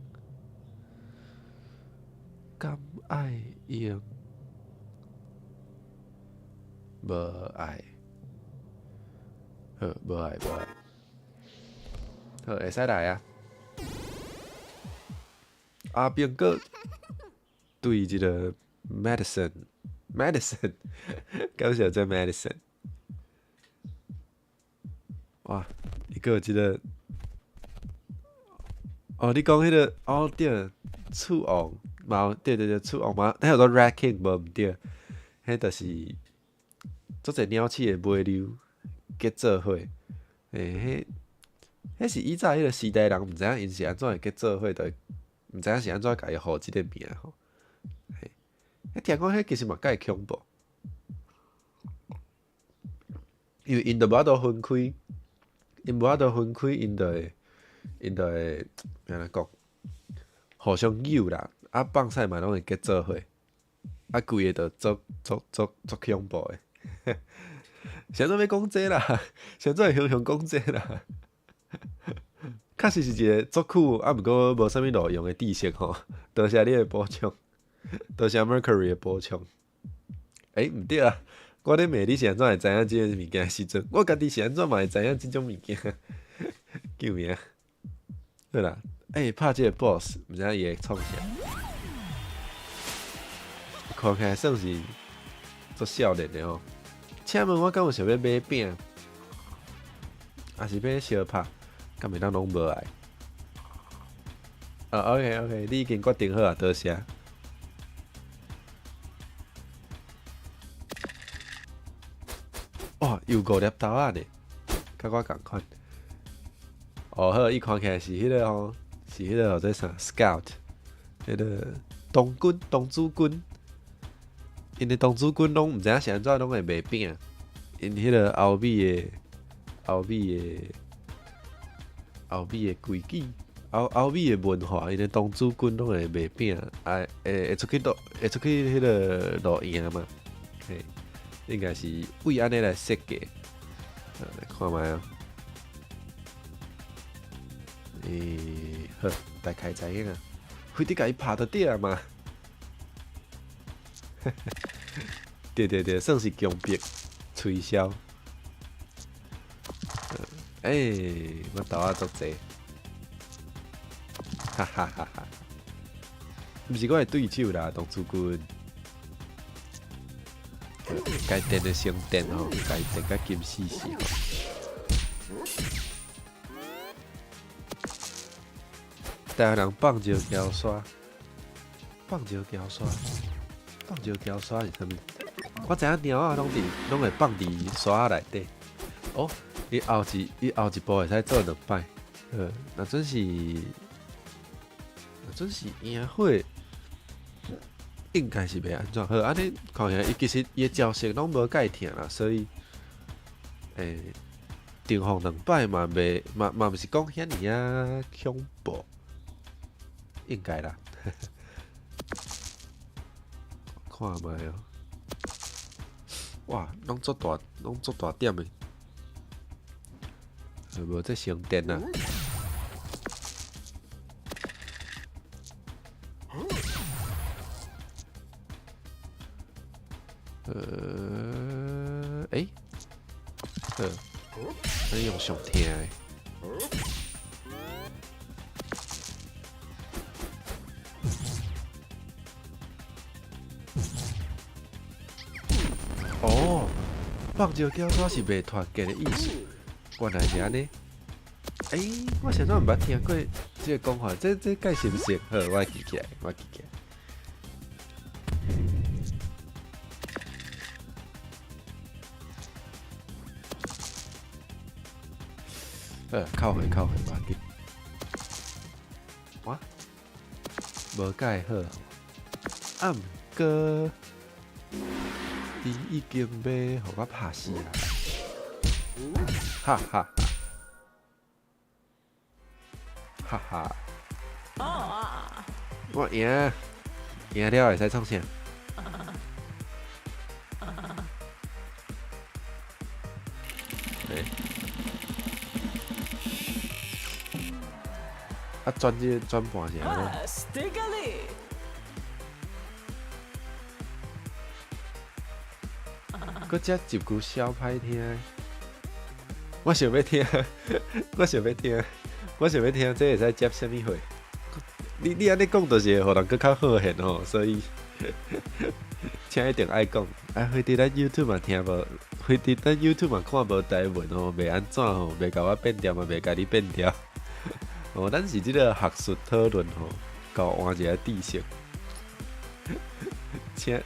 敢爱用？无爱。好，无爱，无爱。好，会使来啊。阿兵哥对这个 medicine，感谢这 medicine。哇，伊个有一个，哦，你讲迄个，哦对，鼠王，嘛对，鼠王嘛，迄个 rat king 无毋对，迄就是做者鸟鼠的尾溜结做伙，迄是以前迄个时代人毋知影因是安怎会结做伙，就毋知影是安怎家己互即个名吼。听讲迄其实嘛介恐怖。因为因就无法度分开，因就会安怎讲，互相咬啦，啊放屎嘛拢会结做伙，啊规个就足恐怖诶。谁做要讲这啦？谁做会雄讲这啦？确实是一个足久啊，毋过无啥物路用诶知识吼。多谢你诶补充，多谢 Mercury 诶补充。毋对啊。我咧问你是安怎会知影即个物件时阵，我家己是安怎嘛会知影即种物件？救命！好啦，拍即个 boss， 毋知伊会创啥？看起来算是足少年的吼。请问我敢有想要买饼，还是买小拍？敢袂当拢无爱？OK， 你已经决定好啊，多谢。哇，又5粒豆仔呢，甲我共款。哦好，伊看起来是迄个吼，是迄个叫做啥 Scout， 迄个童子军。因的童子军拢毋知影是安怎拢会卖饼，因迄个欧美的规矩，欧美的文化，因的童子军拢会卖饼，会出去迄个露营嘛，嘿。应该是为安尼来设计，来看卖啊。好，大概知影啊。非得甲伊拍到底啊嘛。对，算是强迫推销。我豆仔足济，哈哈哈哈！毋是我的对手啦，童子军。该电的先电吼，该电甲金死死吼。台湾人放石桥刷，放石桥刷，放石桥刷是啥物？我知影猫仔拢会放伫刷仔内底。哦，伊后一步会使做2摆。若准是赢火，应该是袂安怎好。安尼看起来，伊其实伊的招式拢无介疼啦，所以重放2摆嘛毋是讲遐尔啊恐怖，应该啦。看卖哦，哇，拢足大点的，无这省电啊。咱用上听的。哦，放石桥刷是袂团结的意思，原来是安尼。我先怎毋捌听过这个讲法？这解释不是？好，我记起来。扣回，无要紧。哇，无解好。毋过，伊已经要互我拍死啊！哈哈哈！我赢了会使创啥？转盘是安怎？搁只一句小歹听，我想要听，这会使接什么货？你安尼讲，就是互人搁较好现吼，所以请一定爱讲。回伫咱 YouTube 嘛听无，回伫咱 YouTube 嘛看无台文吼，袂安怎吼，袂甲我变调嘛，袂甲你变调。哦，咱是即个学术讨论吼，交换一下知识。请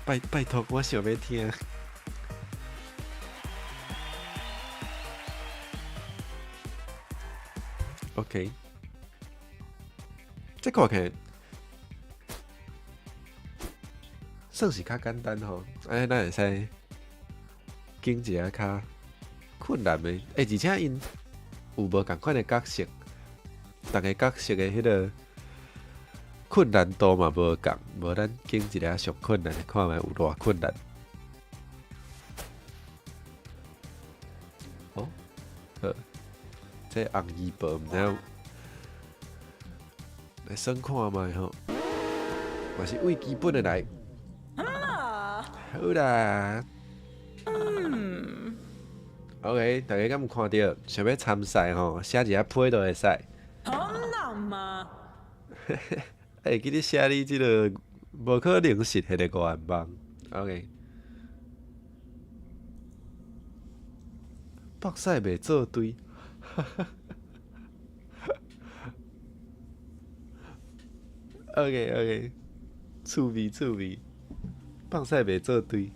拜托，我想要听。OK， 这看起来算是较简单吼，咱会使经一下较困难的，而且因有无共款的角色，逐个角色的迄个困难度嘛无共，无咱经一下上困难的，看觅有偌困难。哦，这红衣帽毋知影来算看觅吼，嘛是为基本的来。好啦。OK， 大家敢有看到？想要参赛吼，写一下批都会使。很难吗？记得写你即个无可能实现的愿望。OK， 北西袂做对。OK， 趣味，北西袂做对。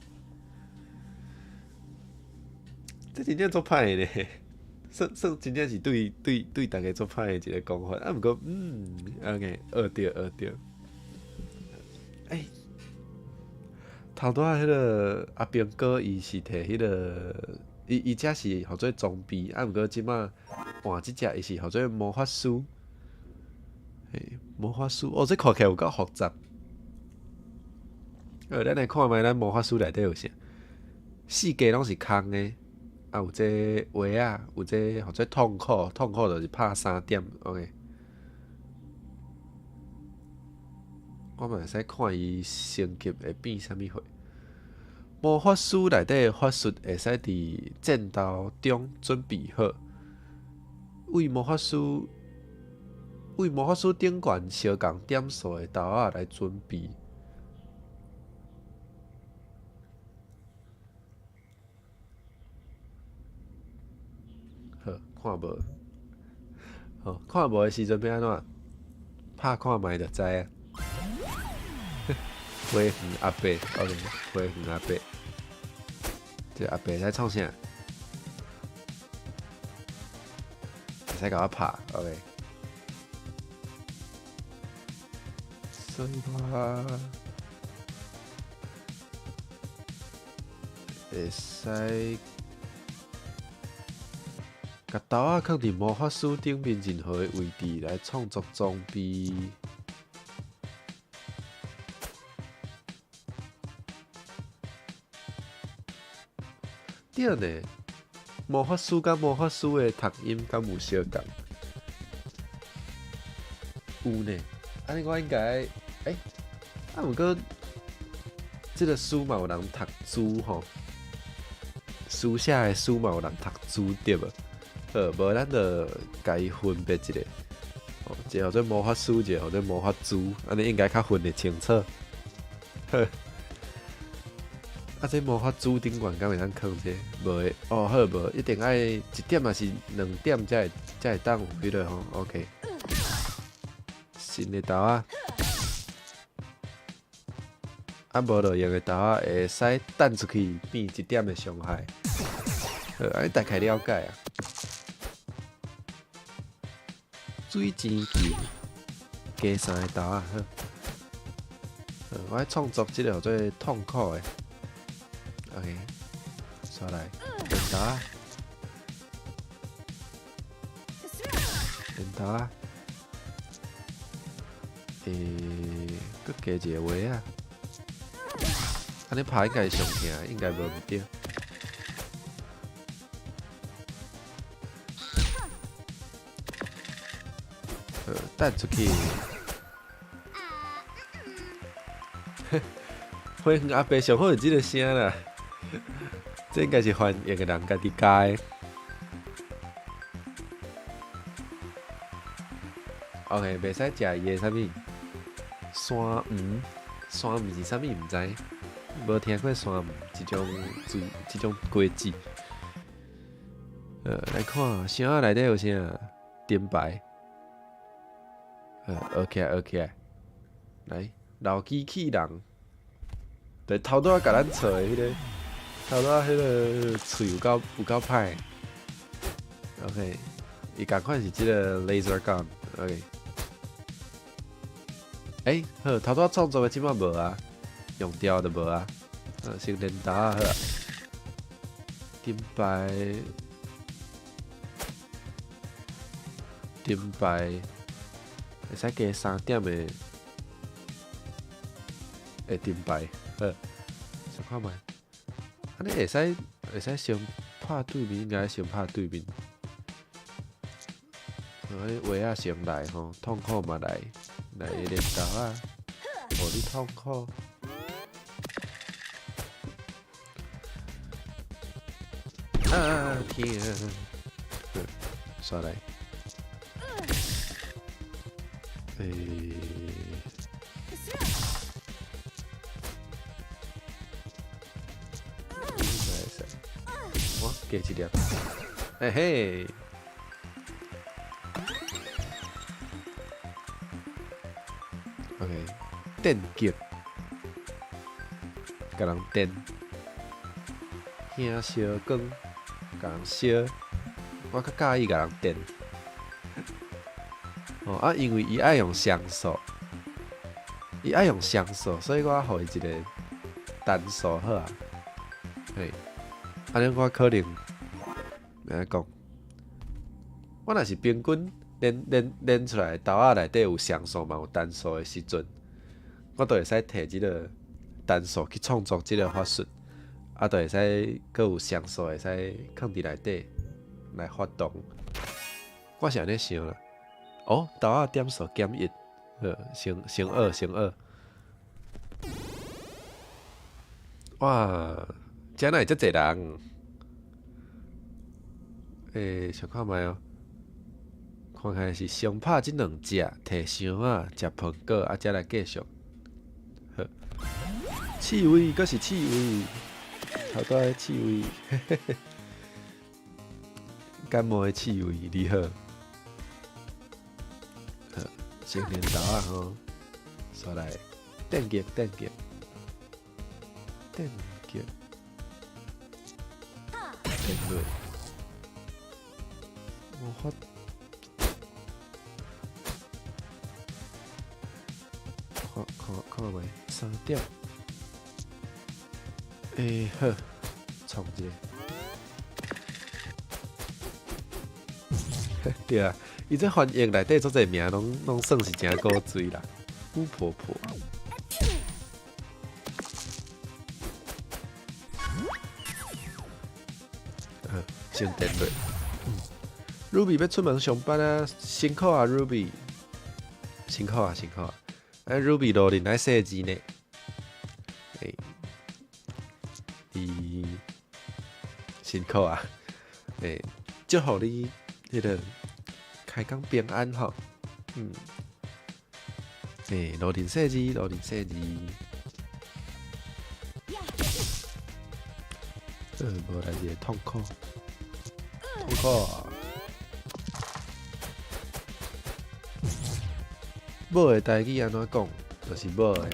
这真正足歹的呢，算真正是对大家足歹的一个讲法。毋过，OK， 学着。头拄仔迄个阿兵哥，伊是摕迄个，伊只是号做装逼，毋过即马换即只，伊是号做魔法师。魔法师，这看起来有够复杂。咱来看觅咱魔法师内底有啥，4家拢是空的。有这话啊，有这或者痛苦就是拍3点 ，OK。我嘛会使看伊升级会变啥物货。魔法师内底的法术会使伫战斗中准备好，为魔法师顶悬相共点数的刀仔来准备。无。哦，看无的时阵要安怎？拍看卖就知啊。花园阿伯，OK， 花园阿伯，这阿伯在创啥？会使甲我拍 ，OK。所以话会使甲刀仔放伫魔法书顶面任何的位置来创作装备。对呢，魔法书甲魔法书的读音敢有相共？有呢，安尼我应该，毋过即个书嘛有人读书吼，书写的书嘛有人读书对无？无咱就家己分别一个，一个叫做魔法书，一个叫做魔法珠，安尼应该较分得清楚。呵。啊，这魔法珠顶悬敢会当放这？无诶，哦好无，一定爱一点也是2点才会当有迄个吼 ，OK。新的豆仔，啊无就用的豆仔会使弹出去变1点的伤害。安尼大概了解啊。水钱球，加3个豆仔好。我爱创作即个叫做痛苦的。OK， 刷来，电豆啊，电豆啊，搁加一个话啊，安尼拍应该上听，应该无毋对。弹出去，花园阿伯上好是即个声啦。这应该是翻译的人家己改。OK， 袂使食伊的啥物？山芋，山芋是啥物？毋知，无听过山芋即种水，即种果子。来看箱仔内底有啥？灯牌。学起来，学起来。来，老机器人。对，头拄仔甲咱找的迄个。头拄仔迄个喙有够歹 ，OK， 伊共款是即个 laser gun，OK， 好，头拄仔创作的即摆无啊，用掉就无啊，先练刀啊好啊，灯牌，会使加3点的灯牌，好，想看觅。安尼会使先拍对面，应该先拍对面。话仔先来吼，痛苦嘛来练刀啊，互你痛苦。啊天啊！刷来。加一粒，嘿 ，OK， 电击，甲人电，兄烧光，甲人烧，我较介意甲人电。因为伊爱用像素，所以我互伊一个单数好啊，嘿。安尼我可能，安讲，我若是平均练出来豆仔内底有像素嘛有单数的时阵，我就会使摕即个单数去创作即个法术，啊，就会使搁有像素会使放伫内底来发动。我是安尼想啦。豆仔点数减1，乘2。哇！遮哪会遮侪人？想看觅哦，看起来是先拍即2只，摕箱仔食苹果，啊，才来继续。好，刺猬，阁是刺猬，头拄仔刺猬，感冒的气味，你好。新年豆啊吼，刷来电击，电击。电落，我发，看未3点，好，创一个，对啊，伊这翻译内底做侪名拢算是真古锥啦，巫婆婆。先电落。Ruby 要出门上班啊，辛苦啊 Ruby， 辛苦啊。Ruby 路人来设计呢，伊辛苦啊，祝福你迄个开工平安吼，路人设计，无来一个痛苦啊！某的代志安怎讲？就是某的啊。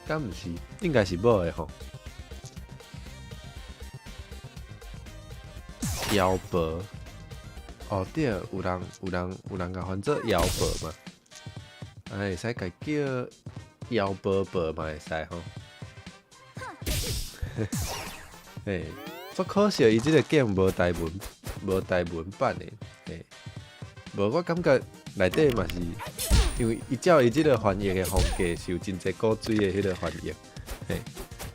敢毋是？应该是某的吼。妖婆，哦对，有人甲翻做妖婆嘛？会使甲叫妖婆婆嘛会使吼。足可惜，伊即个 game 无台文版的，无我感觉内底嘛是，因为伊照伊即个翻译的风格是有真侪古锥的迄个翻译，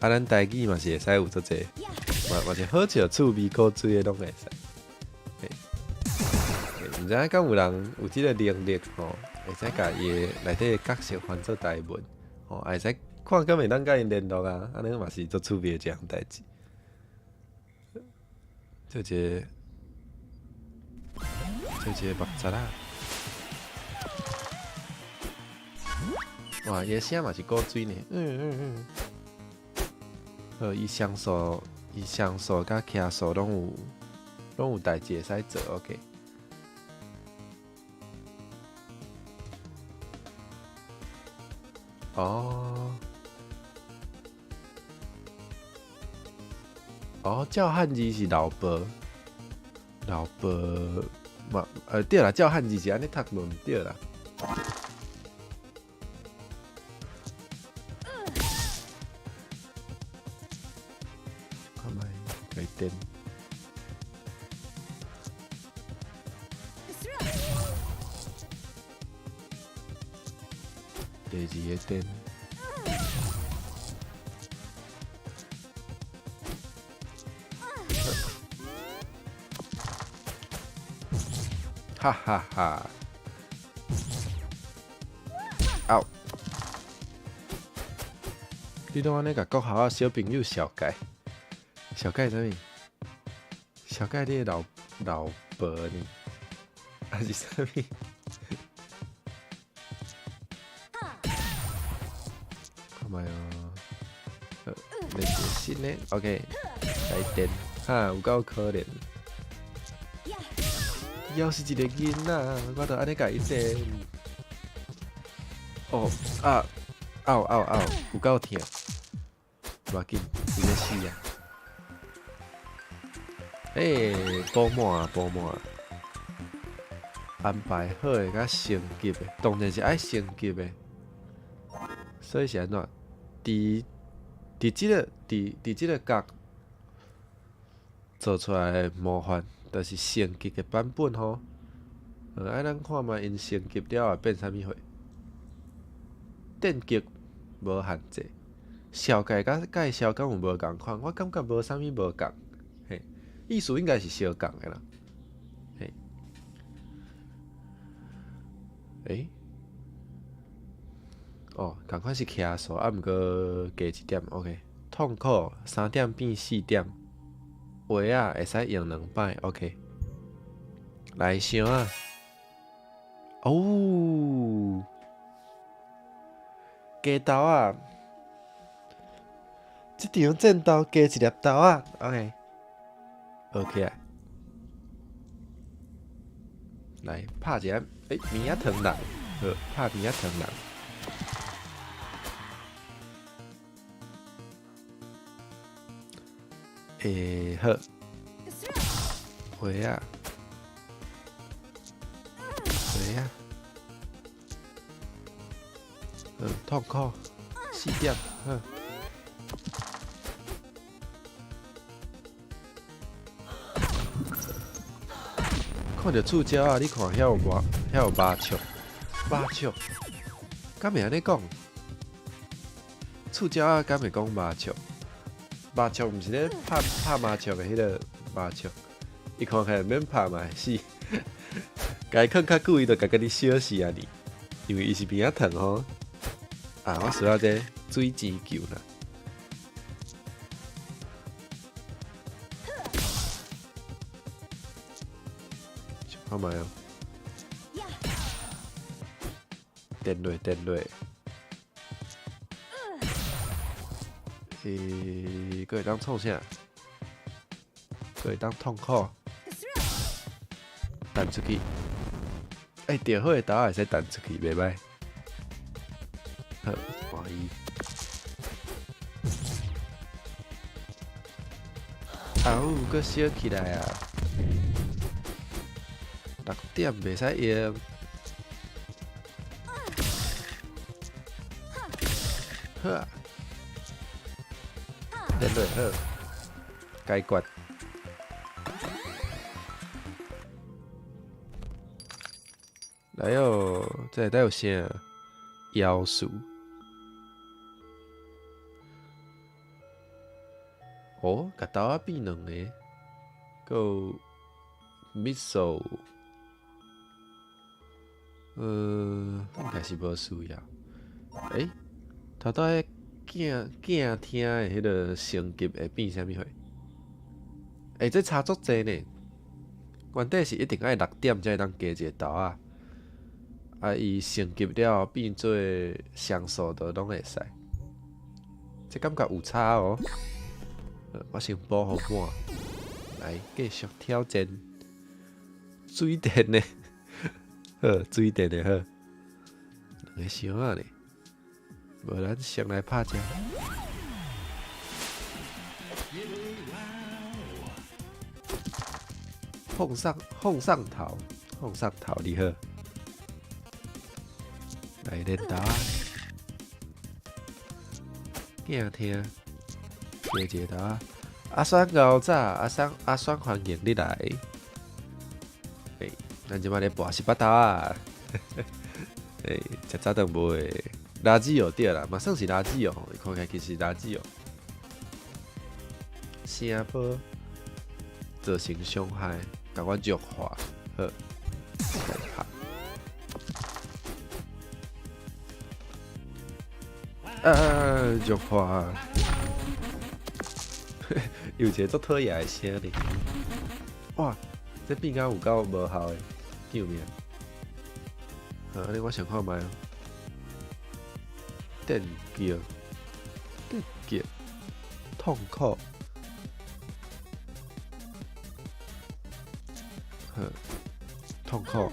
咱台语嘛是会使有足侪，嘛是好笑趣味古锥的拢会使，毋知影敢有人有即个能力吼，会使甲伊内底的角色翻做台文，会使看敢会当甲因联络啊，安尼嘛是足趣味的一项代志。做一个目贼啊！哇，伊声嘛是古锥呢。伊上诉甲骑诉拢有代志会使做 ，OK。叫汉字是老婆嘛，对啦，叫汉字是安尼读无毋对啦。看卖来电。第二个电。哈哈哈！嗷！你拢安尼甲国校仔小朋友小解啥物？小解你的老婆呢？还是啥物？看卖哦，连接新的 ，OK， 来电，哈，有够可怜。要是一个囡仔，我就安尼甲伊电。有够疼，无要紧，伊要死啊！补满，安排好诶，甲升级诶，当然是爱升级诶。所以是安怎？伫即个角做出来诶模范。就是升级的版本吼，咱看卖因升级了后变啥物货？电击无限制，小界甲介绍敢有无共款？我感觉无啥物无共，意思应该是相共的啦，共款是骑数，毋过加1点 ，OK， 痛苦3点变4点。话啊，会使用2摆 ，OK。来想啊，鸡豆啊，这场战斗加一粒豆啊 ，OK，OK 啊，来拍一下，棉仔糖人，好，拍棉仔糖人。好，回啊，回啊，痛苦4点，好。看到触礁啊！你看遐有麻雀，敢会安尼讲？触礁啊，敢会讲麻雀？麻雀毋是咧拍麻雀的迄个麻雀，伊看起来免拍嘛死，家囥较久伊就甲你烧死啊你，因为伊是边仔糖吼。啊，我需要这水晶球啦。看卖哦，电落，佮会当创啥？佮会当痛苦，弹出去。调好的刀会使弹出去，袂歹。好，换伊。佮烧起来啊！6点袂使用。好啊，电落好，解决。来哦，这内底有啥？妖术。哦，甲刀仔变2个，佮有 missile。应该是无需要。头拄迄镜厅的迄个升级会变啥物货？这差足济呢。原底是一定爱6点才会当加一个豆啊。伊升级了变做上速度拢会使。这感觉有差哦。我先保护满，来继续挑战。水电的。好，水电的好，2个箱仔咧，无咱先来拍者。碰上头你好，来练刀啊！镜听，加一个刀啊！阿酸牛早，阿酸欢迎你来。咱即摆咧博18刀啊！食早顿无诶，垃圾哦对啦，嘛算是垃圾哦，看起来其实垃圾哦。声波造成伤害，甲我弱化，好，来拍。弱化，有一个足讨厌诶声哩。哇，这变甲有够无效诶！救命！安尼我想看卖哦。电击，痛苦。痛苦。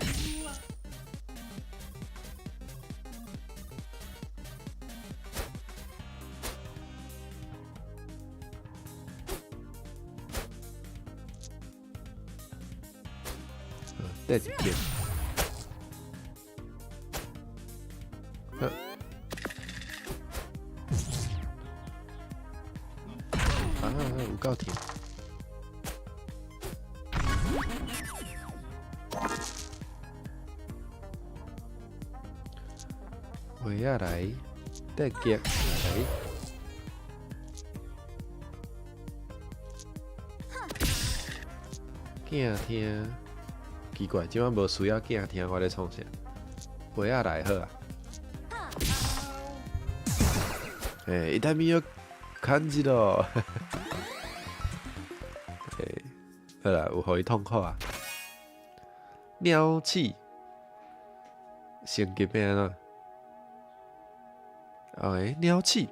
电击。有够甜。回下来，电击来。镜听，奇怪，今晚无需要镜听，我咧创啥？回下来好啊。痛みを感じろ。好啦，有互伊痛苦啊。鸟气，升级变怎？鸟气，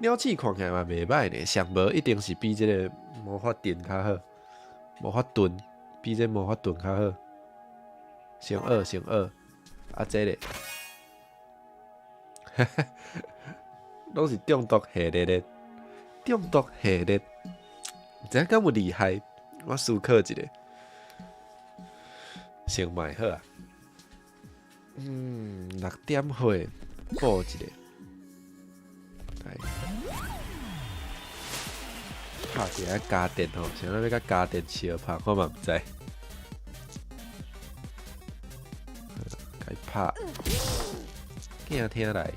鸟鼠看起来嘛袂歹呢，上无一定是比这个魔法盾较好，魔法盾比这魔法盾较好。乘2，啊这个，拢是中毒系列的，中毒系列，唔知敢有厉害？我思考一下，先买好啊。6点岁报一个，来，拍一下家电吼，想要甲家电相拍，我嘛唔知。该拍，惊听来。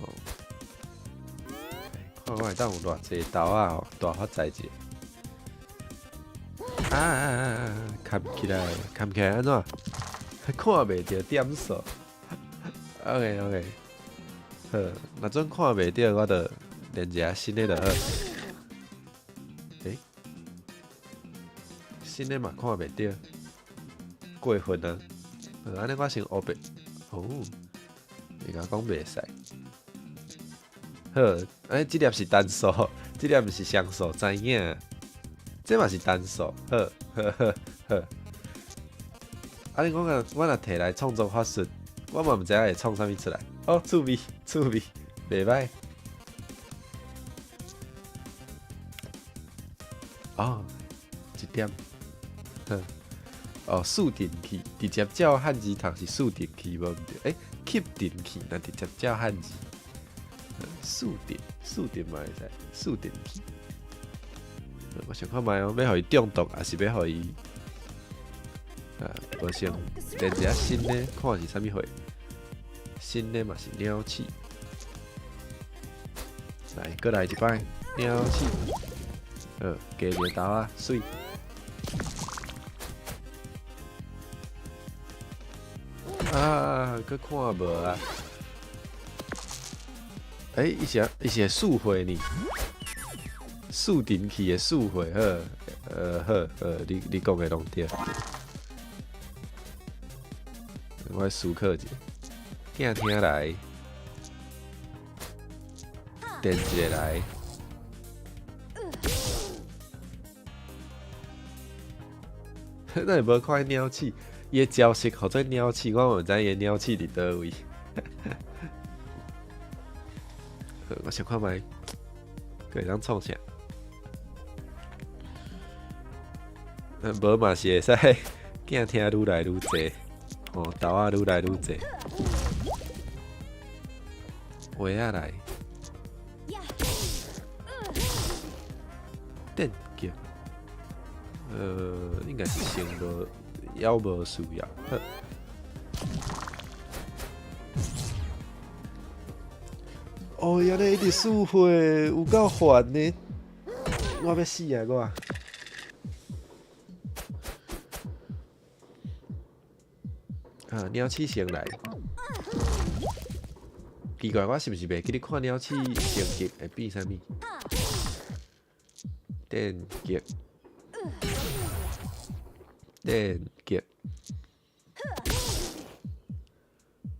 哦，看我会当有偌济豆啊吼，大发财者。看起来安怎？看袂到点数。OK， 好，若准看袂到，我就练一下新的就好。新的嘛看袂到，过分啊！安尼我先黑白。哦，你甲讲袂使。好，这粒是单数，这粒毋是双数，知影？这嘛是单数，好。你讲我若摕来创作法术，我嘛毋知影会创啥物出来。哦，趣味，袂歹。哦，一点。哦，数电器直接照汉字读是数电器无毋对，吸电器那直接照汉字。数电嘛会使，数电器。我想看卖哦，要互伊中毒，还是要互伊无先练一下新的，看是啥物货。新的嘛是鸟鼠，来，搁来一摆鸟鼠。加个豆啊，水。搁看无啊？伊是速回呢？数电器的速回，好，你讲的拢对。我思考一下，听来，电一个来。那会无看鸟鼠，伊的招式号做鸟鼠，我毋知伊鸟鼠伫倒位。我想看卖，会当创啥？无嘛是会使，囝听愈来愈济，豆仔愈来愈济，话仔来，电击，应该是先无妖无需要。哦，原来一直输血，有够烦呢！我要死啊！我。鸟鼠先来。奇怪，我是毋是袂记得看鸟鼠成绩会变啥物？电击，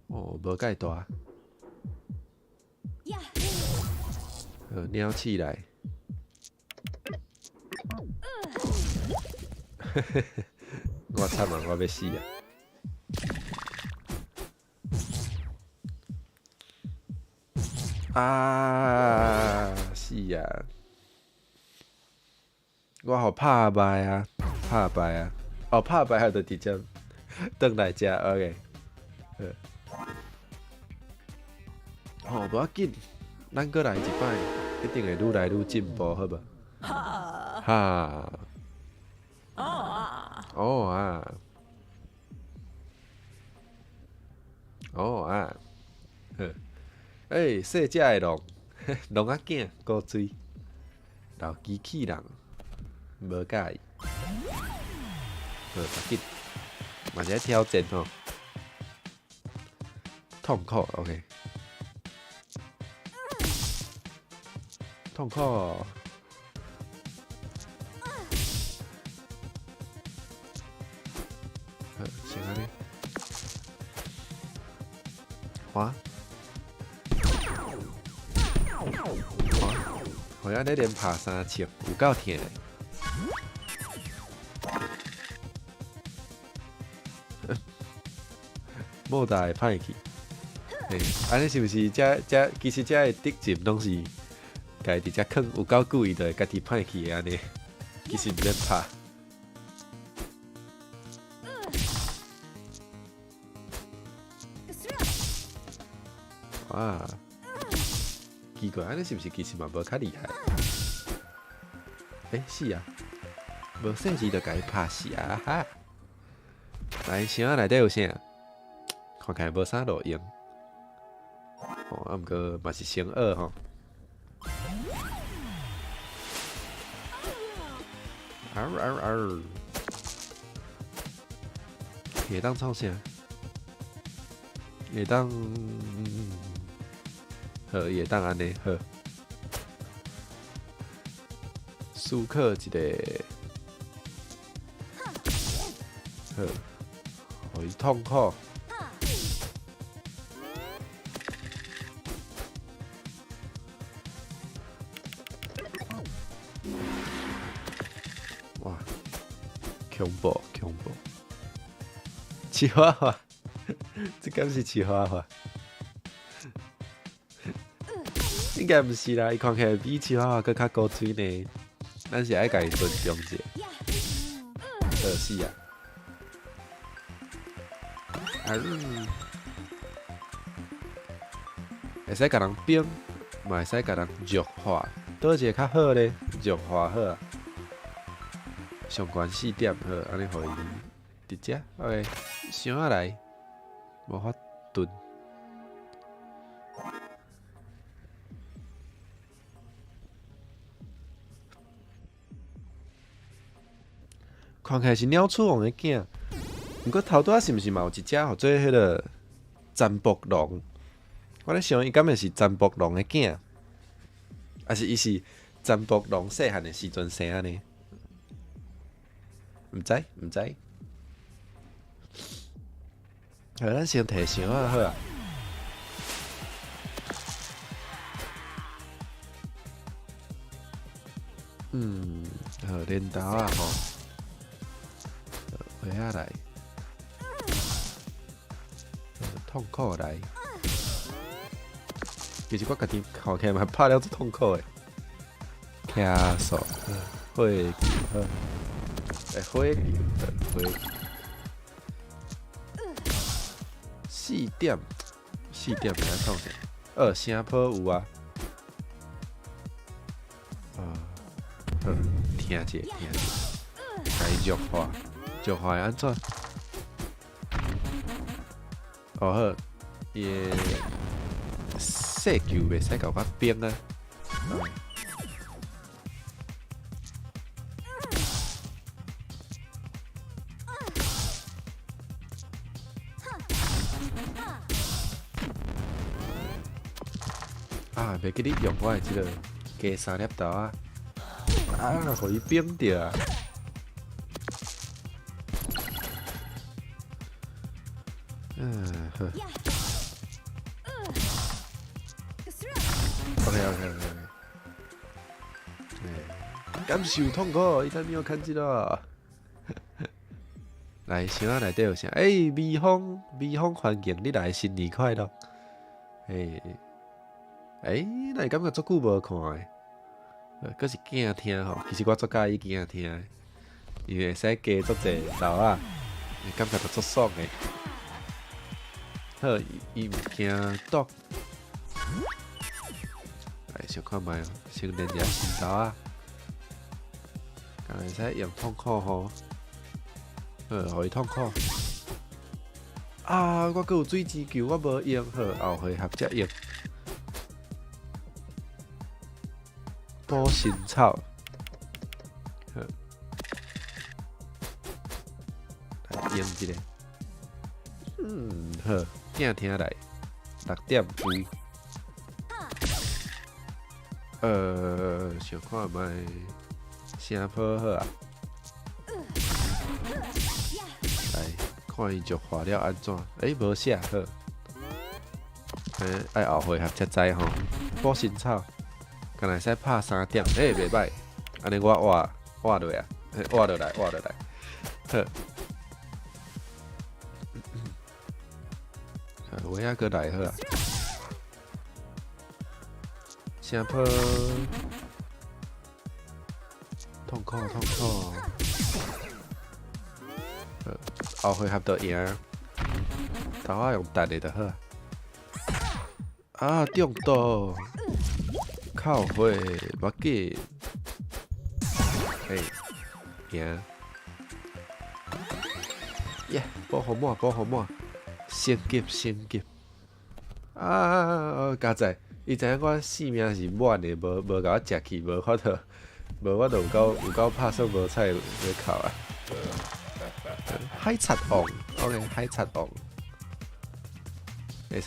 哦，无介大。鸟鼠来。我惨啊！我要死啊！死啊！我好拍败啊！哦，拍败还就直接转来食 ，OK。无要紧，咱搁来一摆，一定会愈来愈进步，好无？哈！哦啊！细只的龙，龙仔囝古锥，老机器人无介意，无要紧，嘛是挑战吼，痛苦 OK， 痛苦。先安尼，好像那连拍3枪，有够疼的。莫大会歹去，安尼是毋是其实遮的敌阵拢是家己遮坑有够久，伊就会家己歹去的安尼，其实毋免拍。哇，奇怪，安尼是毋是其实嘛无较厉害？是啊，无细时就家己拍死啊哈！来，箱仔内底有啥？看起来无啥路用。毋过嘛是先学吼。会当创啥？会当，好，会当安尼好。输克一个，好，互伊痛苦。哇，恐怖！气花花，这敢是气花花？应该毋是啦，伊看起来比气花花更较高吹呢。咱是爱家己尊重者，可惜啊！会使甲人冰，嘛会使甲人弱化，倒一个较好咧？弱化好啊，上悬4点好，安尼互伊直接 OK， 箱仔来，无法蹲。看起来是鸟鼠王的囝，毋过头拄仔是毋是嘛有一只叫做迄个占卜龙？我咧想伊敢会是占卜龙的囝，还是伊是占卜龙细汉的时阵生安尼？毋知。好，咱先摕箱仔好啊。好，镰刀啊吼。回下来，痛苦来。其实我家己看起来嘛拍了足痛苦的。卡索，火球，火球，4点袂晓创啥？声波有啊。好，听者，该弱化。弱化安怎？好，伊细球袂使甲我冰啊。袂记你用我的即个加3粒豆啊！互伊冰着啊！好。OK。感受痛苦，伊才没有看见了。来，箱仔内底有啥？蜜蜂环境，你来新年快乐！那会感觉足久无看诶，佫是惊听吼。其实我足介意惊听的，因为会使加足济豆啊，感觉就足爽诶。好，伊毋惊毒。来，小看卖哦，先练下新豆啊，敢会使用痛苦吼。互伊痛苦。我佫有水晶球，我无用，好，后回合才用。波心草，来用一个。好，听听来，6点有。想看卖声波好啊。来看伊就画了安怎？无写好。爱后回合才知吼。波心草。敢若使拍3点，袂歹。安尼我活落啊，活落来。好，我遐个来好啊。声波，痛苦。后回合就赢，头仔用弹的就好。啊，中刀，靠回，无紧，赢。耶，保护我，升级。加载，伊知影我性命是满的，无甲我食去，无法度有够拍算无菜要哭啊！海贼王 ，OK， 海贼王，会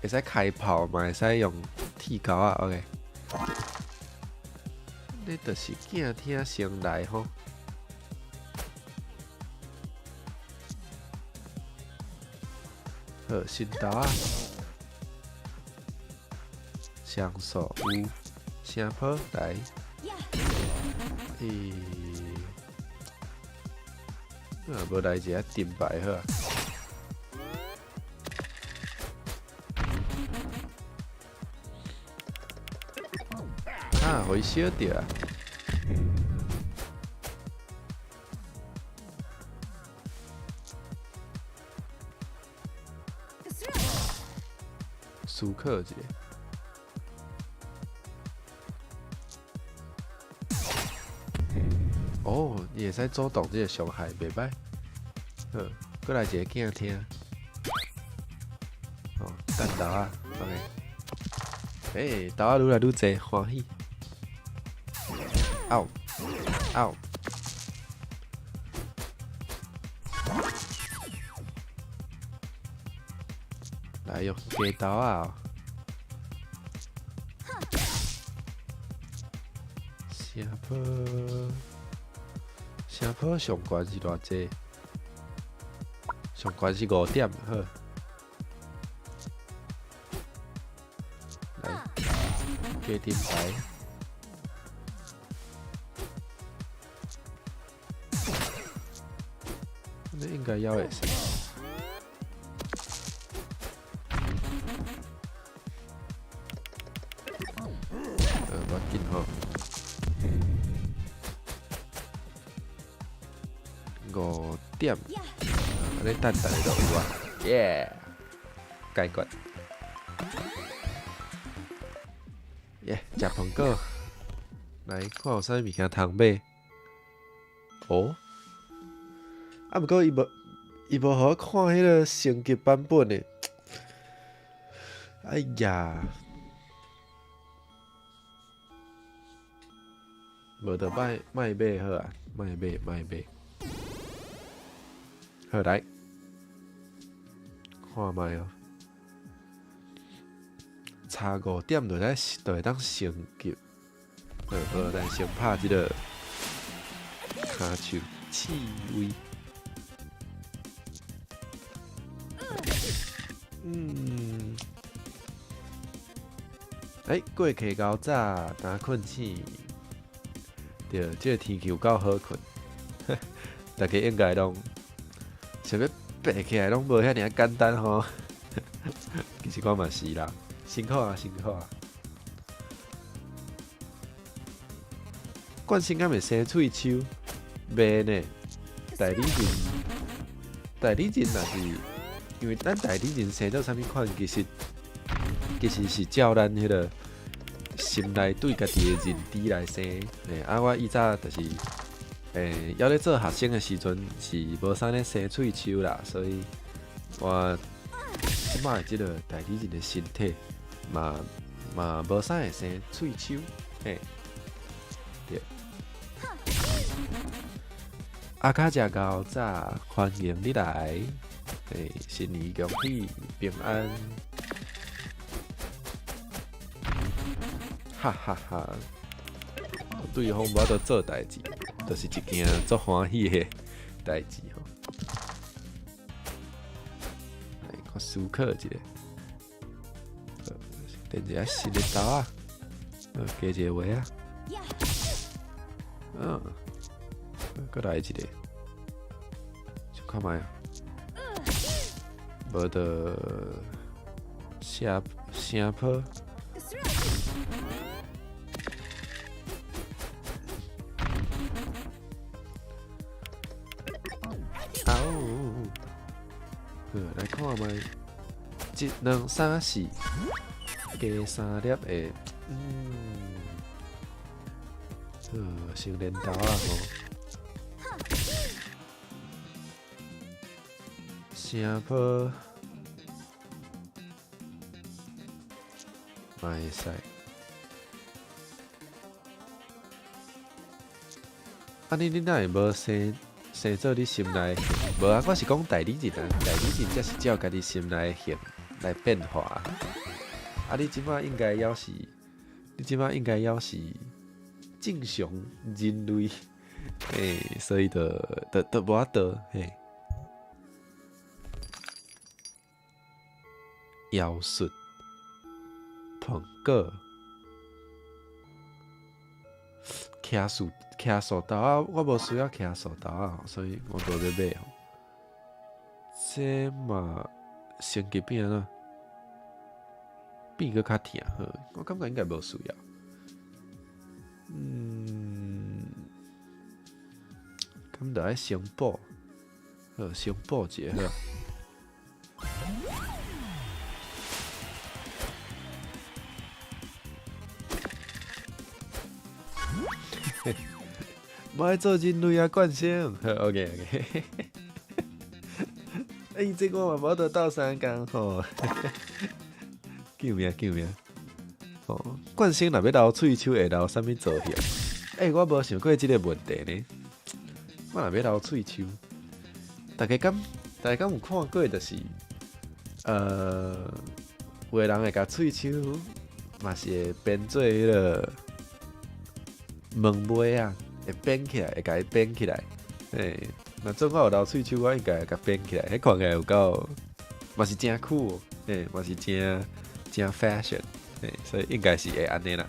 使开炮嘛，会使用铁钩啊 ，OK。你就是惊听先来吼。好，新刀啊，上手有声波来，无来一下定牌好啊。回小着啊！思考一下。哦，你会使主动这个伤害，袂歹。好，过来一个镜听。哦，等豆啊 ，OK。豆啊愈来愈济，欢喜。嗷，来用鸡刀啊！声波上悬是偌济？上悬是5点，好。来，加点牌。那应该要会使。我紧吼。5点，安尼等就有啊，耶，解决。耶，食苹果，来看有啥物件通买。哦，啊，毋过伊无互我看迄个升级版本的，哎呀，无得卖买好啊，卖买。好来，看卖哦，差5点就会当升级。好，咱先拍即个骹手刺猬。过溪较早，当困醒，对，即个天气有够好困，大家应该拢。想要爬起来拢无遐尔简单吼，其实我嘛是啦，辛苦啊！冠心敢会生喙鬚，袂呢？代理人若是，因为咱代理人生做啥物款，其实是照咱迄个心内对家己的认知来生。我以早就是。要咧做学生的时阵是无啥咧生喙鬚啦，所以我即摆即个代理人的身体嘛无啥会生喙鬚，对。阿卡食到早，欢迎你来，新年恭喜平安，哈哈哈！对方无法度做代志。就是一件足欢喜的代志吼，来看思考一下，点一下新的刀啊！加一个话啊，再来一个，就看卖啊，无的下坡。来看卖，一两三四，加三粒的，成镰刀啊吼，声波，嘛会使。你哪会无生做你心内？无啊，我是讲代理人啊，代理人才是照家己心内的型来变化。你即马应该要是，正常人类，所以就无法度，妖术、碰果、骑树刀啊，我无需要骑树刀啊，所以我无要买吼。这嘛升级变啊，变个较疼，我感觉应该无需要。咁就爱先补，先补一下好。我爱做人类啊，惯性。OK。这我嘛无得斗相共吼。救命！惯性若要留喙手，会留啥物造型？我无想过即个问题呢。我若要留喙手，大家敢有看过？就是有的人会甲喙手嘛是会编做迄个门尾啊，会编起来，会甲伊编起来。若做我有留喙手，我应该会甲编起来，迄看起来有够，嘛是真酷，嘛是真 fashion，所以应该是会安尼啦。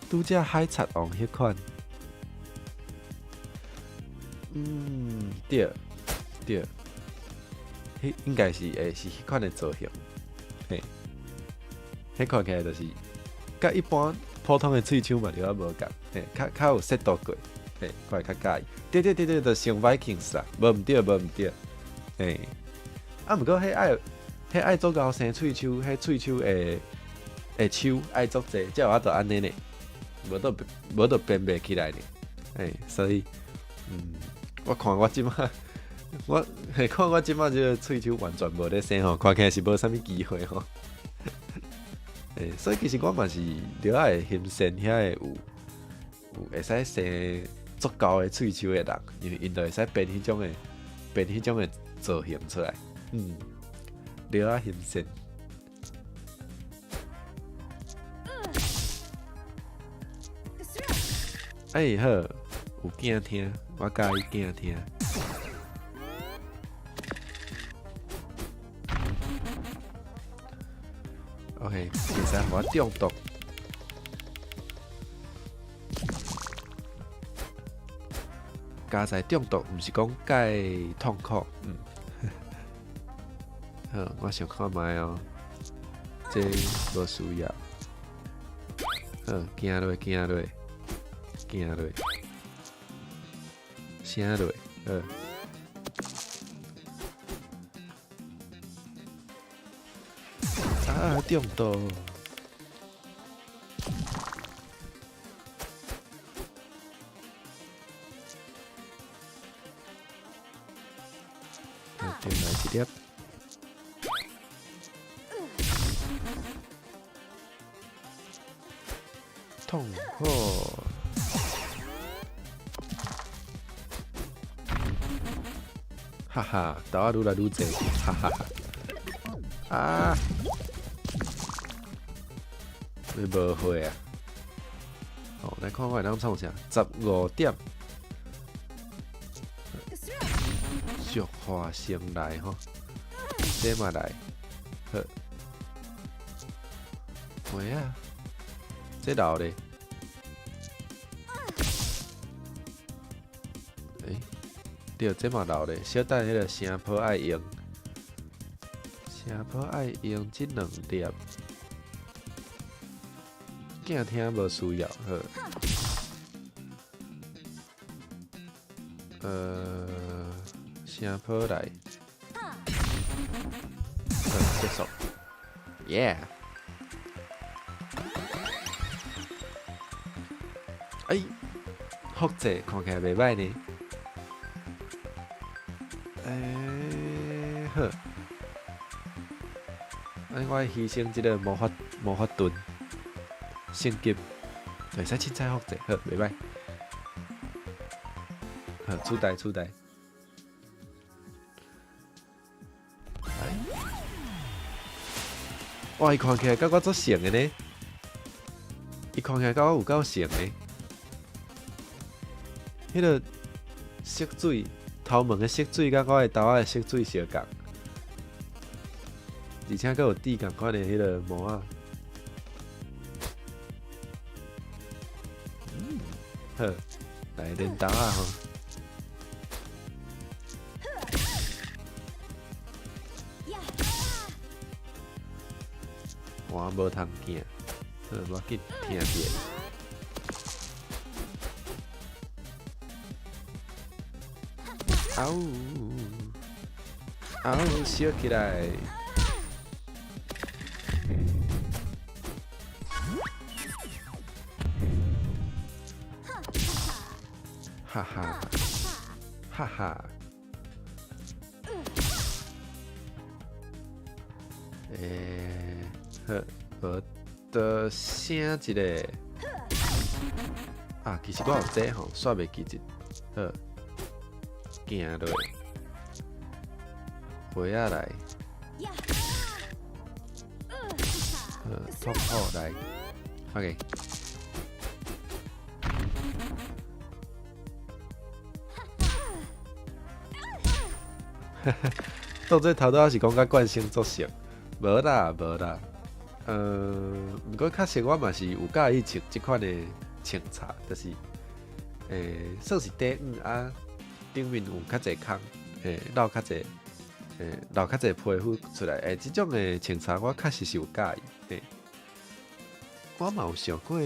拄则海贼王迄款，对，迄应该是会是迄款的造型，迄看起来就是，甲一般普通的喙手嘛了无共，较有 set 度过，我会较介意。对，就像 Vikings 啦，无毋对。毋过迄爱做高生喙手，迄喙手会手爱做济，才有法度安尼呢。无都编袂起来呢，所以，我看我即马，我即马这个喙手完全无咧生吼，看起来是无啥物机会吼，所以其实我嘛是了爱欣赏遐个有会使生足高的喙手的人，因为因就会使编迄种的造型出来，了爱欣赏。好，有囝听，我介意囝听。OK， 会使互我中毒。加在中毒，毋是讲介痛苦，好，我想看卖哦，这无需要。好，行落。声落，中毒！中来一粒，痛苦。哈哈，刀啊愈来愈济，哈哈啊！你无会啊？好，来看我会当创啥？15点，菊花先来吼，这嘛来，好。喂啊，这老嘞，对，这嘛老嘞，小等迄个声波爱用，声波爱用这2粒，惊听无需要，好，声波来，结束，yeah。哎，复制看起来袂歹呢。好，我牺牲这个魔法盾升级，会使凊彩复制，好，袂歹。好，出代。哇，伊看起来甲我足像的呢，伊看起来甲我有够像的。迄个色水，头毛的色水，甲我的头仔的色水相共，而且阁有滴共款的迄个毛仔。好，来练头仔吼。我无通惊，好，我紧听见。烧起来！哈哈，哈哈。好，无得声一个。其实我有这吼，煞袂记一。好。行落，回下来，突破来 ，OK。到这头拄仔是讲甲惯性作像，无啦。毋过确实我嘛是有介意穿即款的穿插，就是算是短啊。顶面有较侪空，漏较侪，漏较侪皮肤出来，即种的穿插我确实是有介意，我嘛有想过，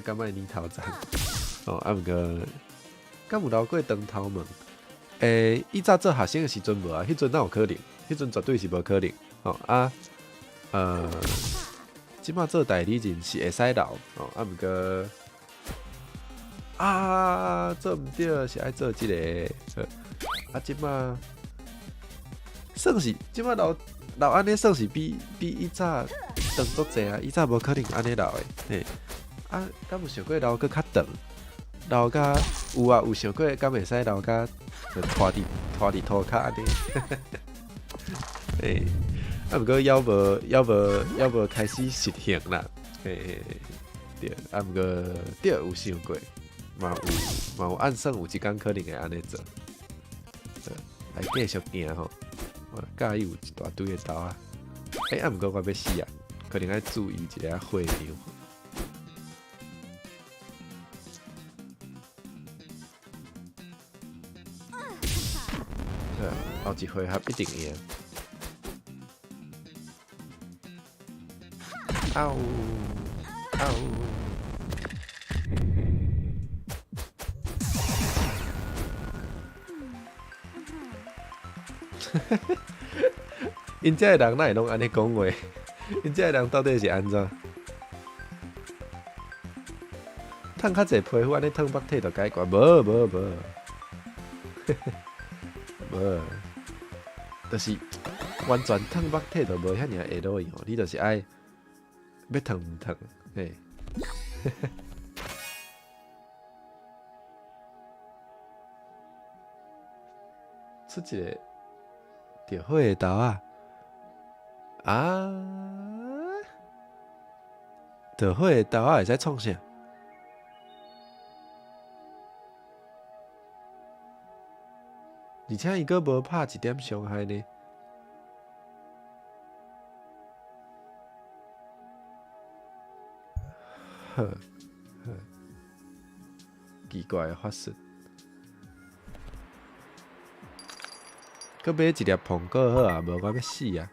敢卖染头鬃，毋过，敢有留过长头毛？以早做学生的时阵无啊，迄阵哪有可能？迄阵绝对是无可能，即马做代理人是会使留，毋过。做毋对，是爱做即个。即马算是即马留安尼，算是比以早长足济啊！以早无可能安尼留的，敢有想过留搁较长？留甲有想过，敢会使留甲拖伫涂骹安尼？毋过要无开始实行啦，对，毋过对有想过。嘛有暗算有一天可能会安尼做，来继续行吼。我介意有一大堆的豆啊，毋过我要死啊，可能要注意一下火苗。后一回合一定赢。因遮个人哪会拢安尼讲话？因遮个人到底是安怎？烫较济皮肤，安尼烫北体就解决？无，无，就是完全烫北体就无遐尔会落去吼。你就是爱要烫毋烫，嘿。出一个着火的豆啊！着火的豆啊会使创啥？而且伊阁无拍一点伤害呢。好，好，奇怪的法术。佮买一粒苹果好啊，无我要死啊！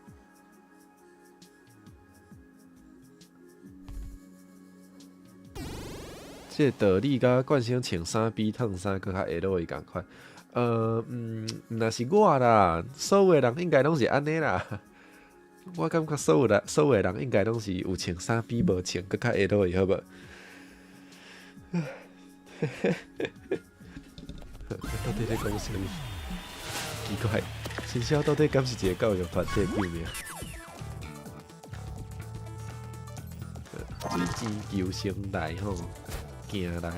这个道理甲惯性穿衫比烫衫搁较下落去共款。若是我啦，所有的人应该拢是安尼啦。我感觉所有的人应该拢是有穿衫比无穿搁较下落去，好无？到底在讲啥物？奇怪，新销到底敢是一个教育团体救命？水钱求生来吼，行来。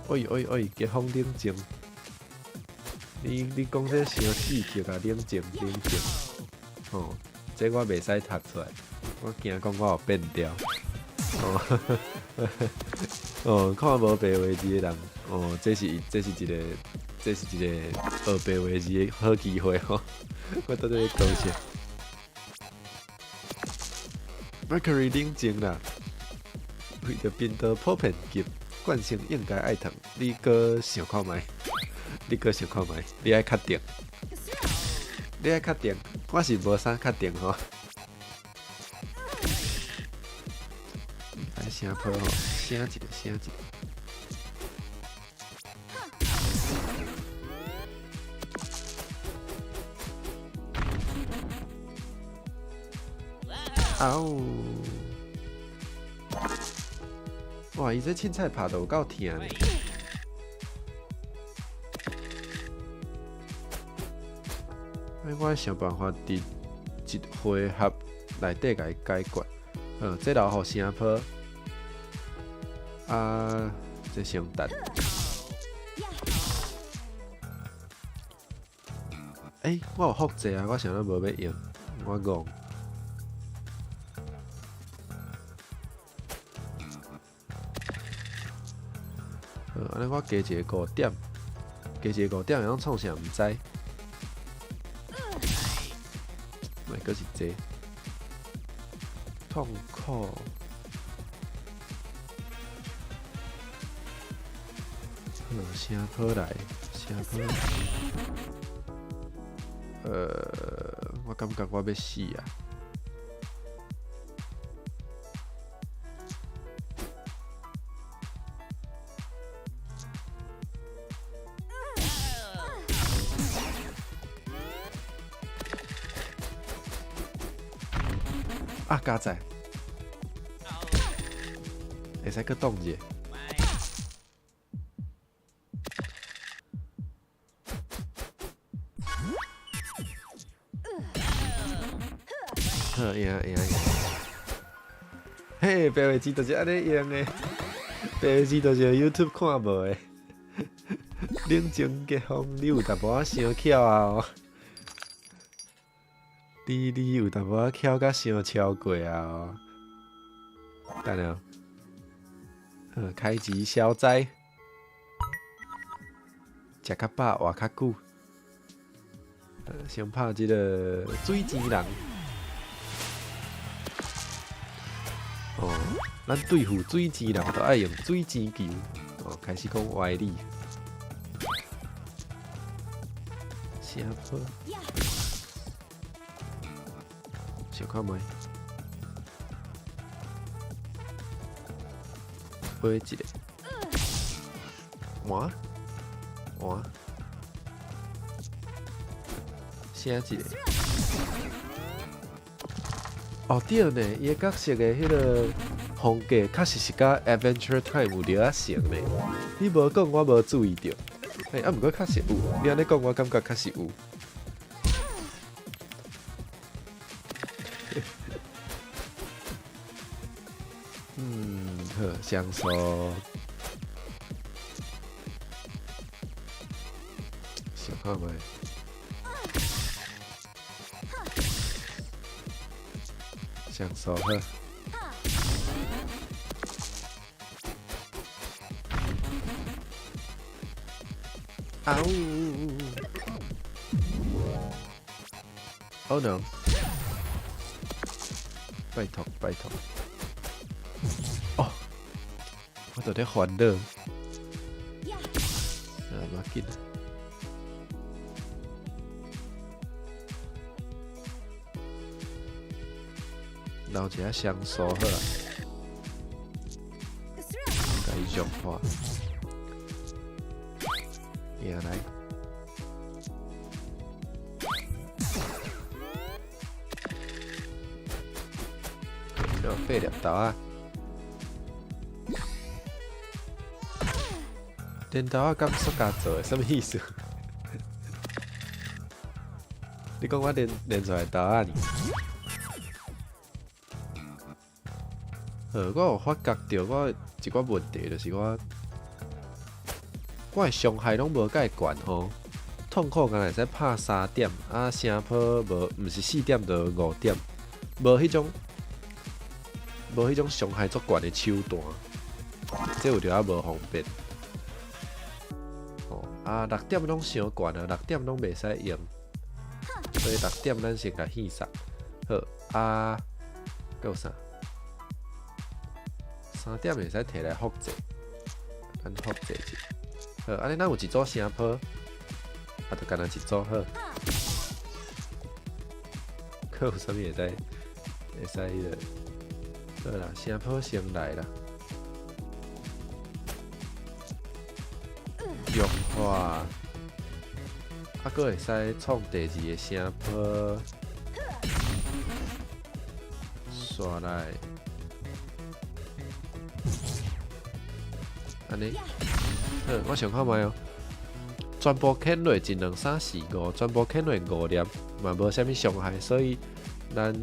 喂喂喂，结婚冷静。你讲这伤刺激啊！冷静冷静。哦，这我袂使读出来，我惊讲我有变调。哦，哦，看无白话字的人，哦，这是一个学白话字的好机会吼。我倒在讲啥 ？Mercury 冷静啦，为着变得普遍级。惯性应该爱疼，你搁想看觅？你搁想看觅？你爱确定？你爱确定？我是无啥确定吼。来声波吼，声一个，声一个。嗷！哇！伊这凊彩拍到有够疼呢。我想办法伫一回合内底甲伊解决。这留互声波。啊，这先等。我有复制啊，我想咱无要用，我戆。安尼我加一个5点，加一个5点，会用创啥毋知。咪搁是这痛苦。声波来，声波来。我感觉我要死啊！啊，加载，会使搁动一下。好，赢。嘿，白话字就是安尼用的，白话字就是 YouTube 看无的。冷静结婚，你有淡薄仔伤巧啊哦。你有淡薄仔巧甲伤超过啊哦。等下，开机消灾，食较饱，活较久。先拍这个水钱人。哦，咱对付水钱人都爱用水钱球。哦，开始讲歪理。声波。想看觅？买一个。换。声一个。哦对呢，伊个角色的迄个风格，确实是甲 Adventure Time 有点仔像呢。你无讲，我无注意到。毋过确实有。你安尼讲，我感觉确实有。好，像素。想看觅？像素好。嗷！ Oh no！ 拜托拜托！哦，我都在欢乐。不要紧。留一下香酥好啦，甲伊融化。行来。废粒豆啊！电豆啊，敢塑胶做的，什么意思？你讲我练出来豆啊呢？我有发觉到我一个问题，就是我的伤害拢无介悬吼，痛苦敢会使拍3点，啊，声波毋是4点就5点，无迄种伤害足悬的手段，这有着无方便。哦，6点拢伤悬啊，6点拢袂使用，所以6点咱先甲献上。好啊，还有啥？3点会使摕来复制，咱复制一下。好，安尼咱有一组声波，啊，就干那一组好。还有啥物会使迄个？好啦，声波先来啦，融化，啊，佫会使创第2个声波，刷来，安尼，好，我想看卖哦，全部啃落1、2、3、4、5，全部啃落5粒，嘛无啥物伤害，所以咱。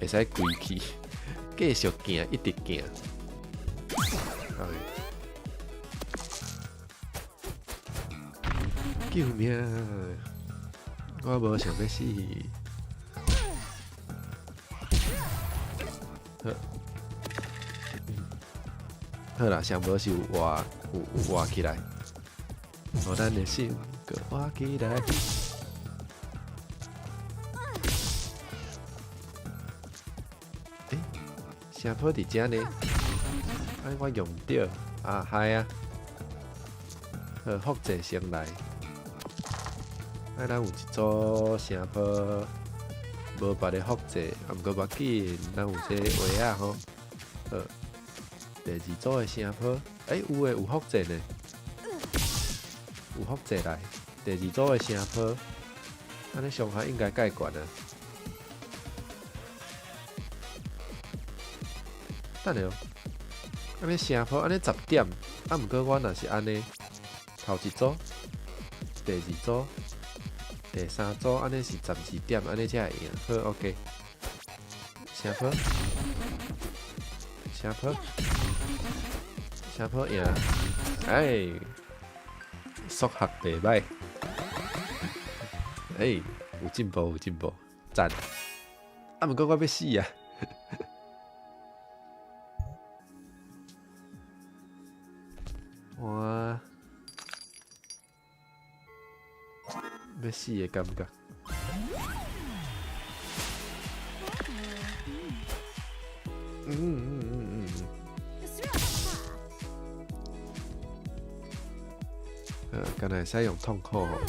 会使归去，继续行，一直行。救命！我无想要死。好啦，上无是有活起来，互咱的心搁活起来。声波伫遮呢，哎，我用唔到啊，嗨啊！好，复制先来。哎，咱有一组声波，无别的复制，啊，毋过无要紧，咱有这个画啊吼。好，第2组的声波，哎，有诶，有复制呢，有复制来。第2组的声波，安尼伤害应该介悬啊。等下哦，安尼声波安尼10点，啊，毋过我若是安尼，头1组，第2组，第3组，安尼是12点，安尼才会赢。好 ，OK。声波，声波，声波赢。哎，数学袂歹，哎，有进步，有进步，赞。啊，毋过我要死啊！我要死的感觉。敢若会使用痛苦哦。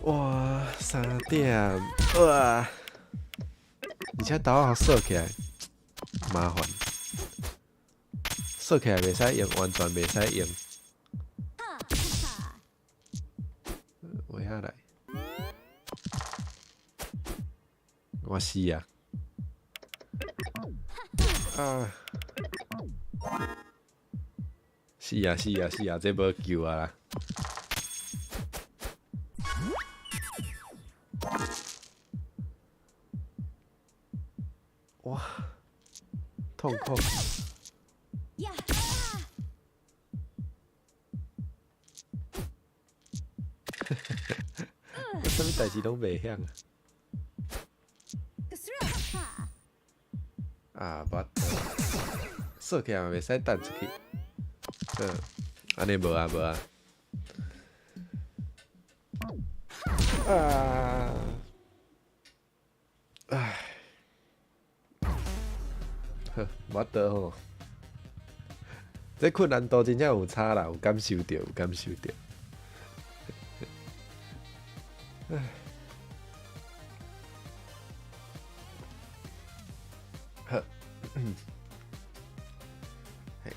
哇，3点，哇！而且刀还锁起来。麻烦，锁起来袂使用，完全袂使用。画下来，我死啊！啊！死啊！死啊！死啊！这无救啊啦！哇！痛苦。我啥物代志拢袂晓啊！啊，锁起来嘛袂使弹出去。安尼无啊无啊。啊，唉，呵，我得吼，这困难度真正有差啦，有感受到，有感受到。唉，呵，嘿，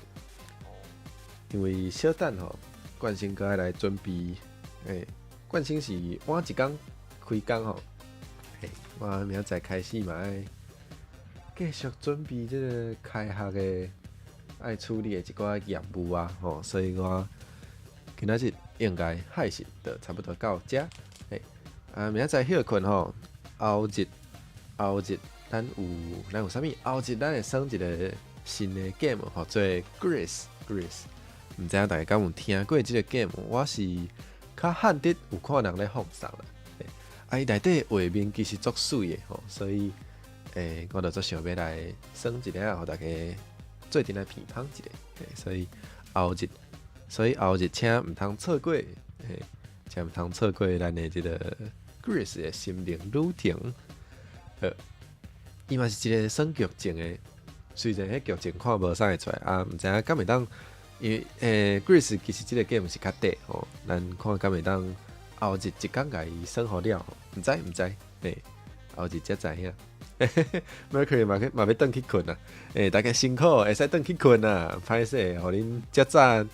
因为小等吼，冠生哥爱来准备，诶，冠生是晚一工开工吼，嘿，我明仔载开始嘛爱继续准备这个开学的爱处理的一寡业务啊，吼，所以我今仔日应该亥时就差不多到遮，嘿，明仔载休困吼，后日咱有啥物？后日咱会耍一个新的 game 吼，做 Grace，毋知影大家敢有听过即个 game？我是较罕得有看人咧放送啦，伊内底画面其实足水的吼，所以我就足想要来耍一个，互大家做阵来鼻芳一下，所以后日请毋通错过，请毋通错过咱的即个 Grace 的心灵旅程。伊嘛是一个耍剧情的，虽然迄剧情看无啥会出来啊，毋知影敢会当，因为Grace 其实即个 game 是较短吼，咱看敢会当后日一工甲伊耍好了，毋知，后日才知影。Mercury 嘛要转去困啊，大家辛苦，会使转去困啊，歹势，互恁遮早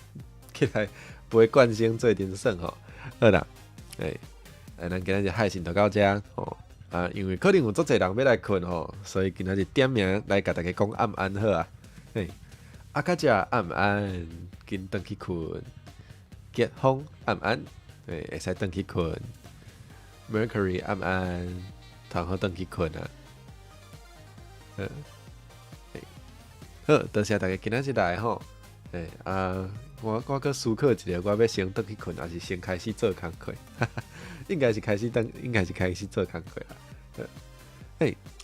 起来陪冠生做阵耍吼，好啦，咱今仔日海信就到遮吼。因为可能有足侪人要来困吼，所以今仔日点名来甲大家讲暗安好啊。大家暗安，紧转去困。结风暗安，会使转去困。Mercury 暗安，通好转去困啊。好，多谢大家今仔日来吼。我搁思考一下，我要先转去困，还是先开始做工课？应该是开始做工课啦。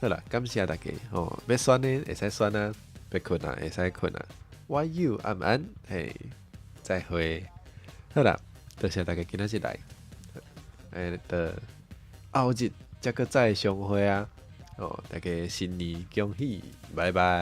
好啦，感谢大家吼，要选呢会使选啊，要困啊会使困啊。YU 暗安，再会。好啦，多谢大家今仔日来，后日才搁再相会啊。大家新年恭喜，拜拜。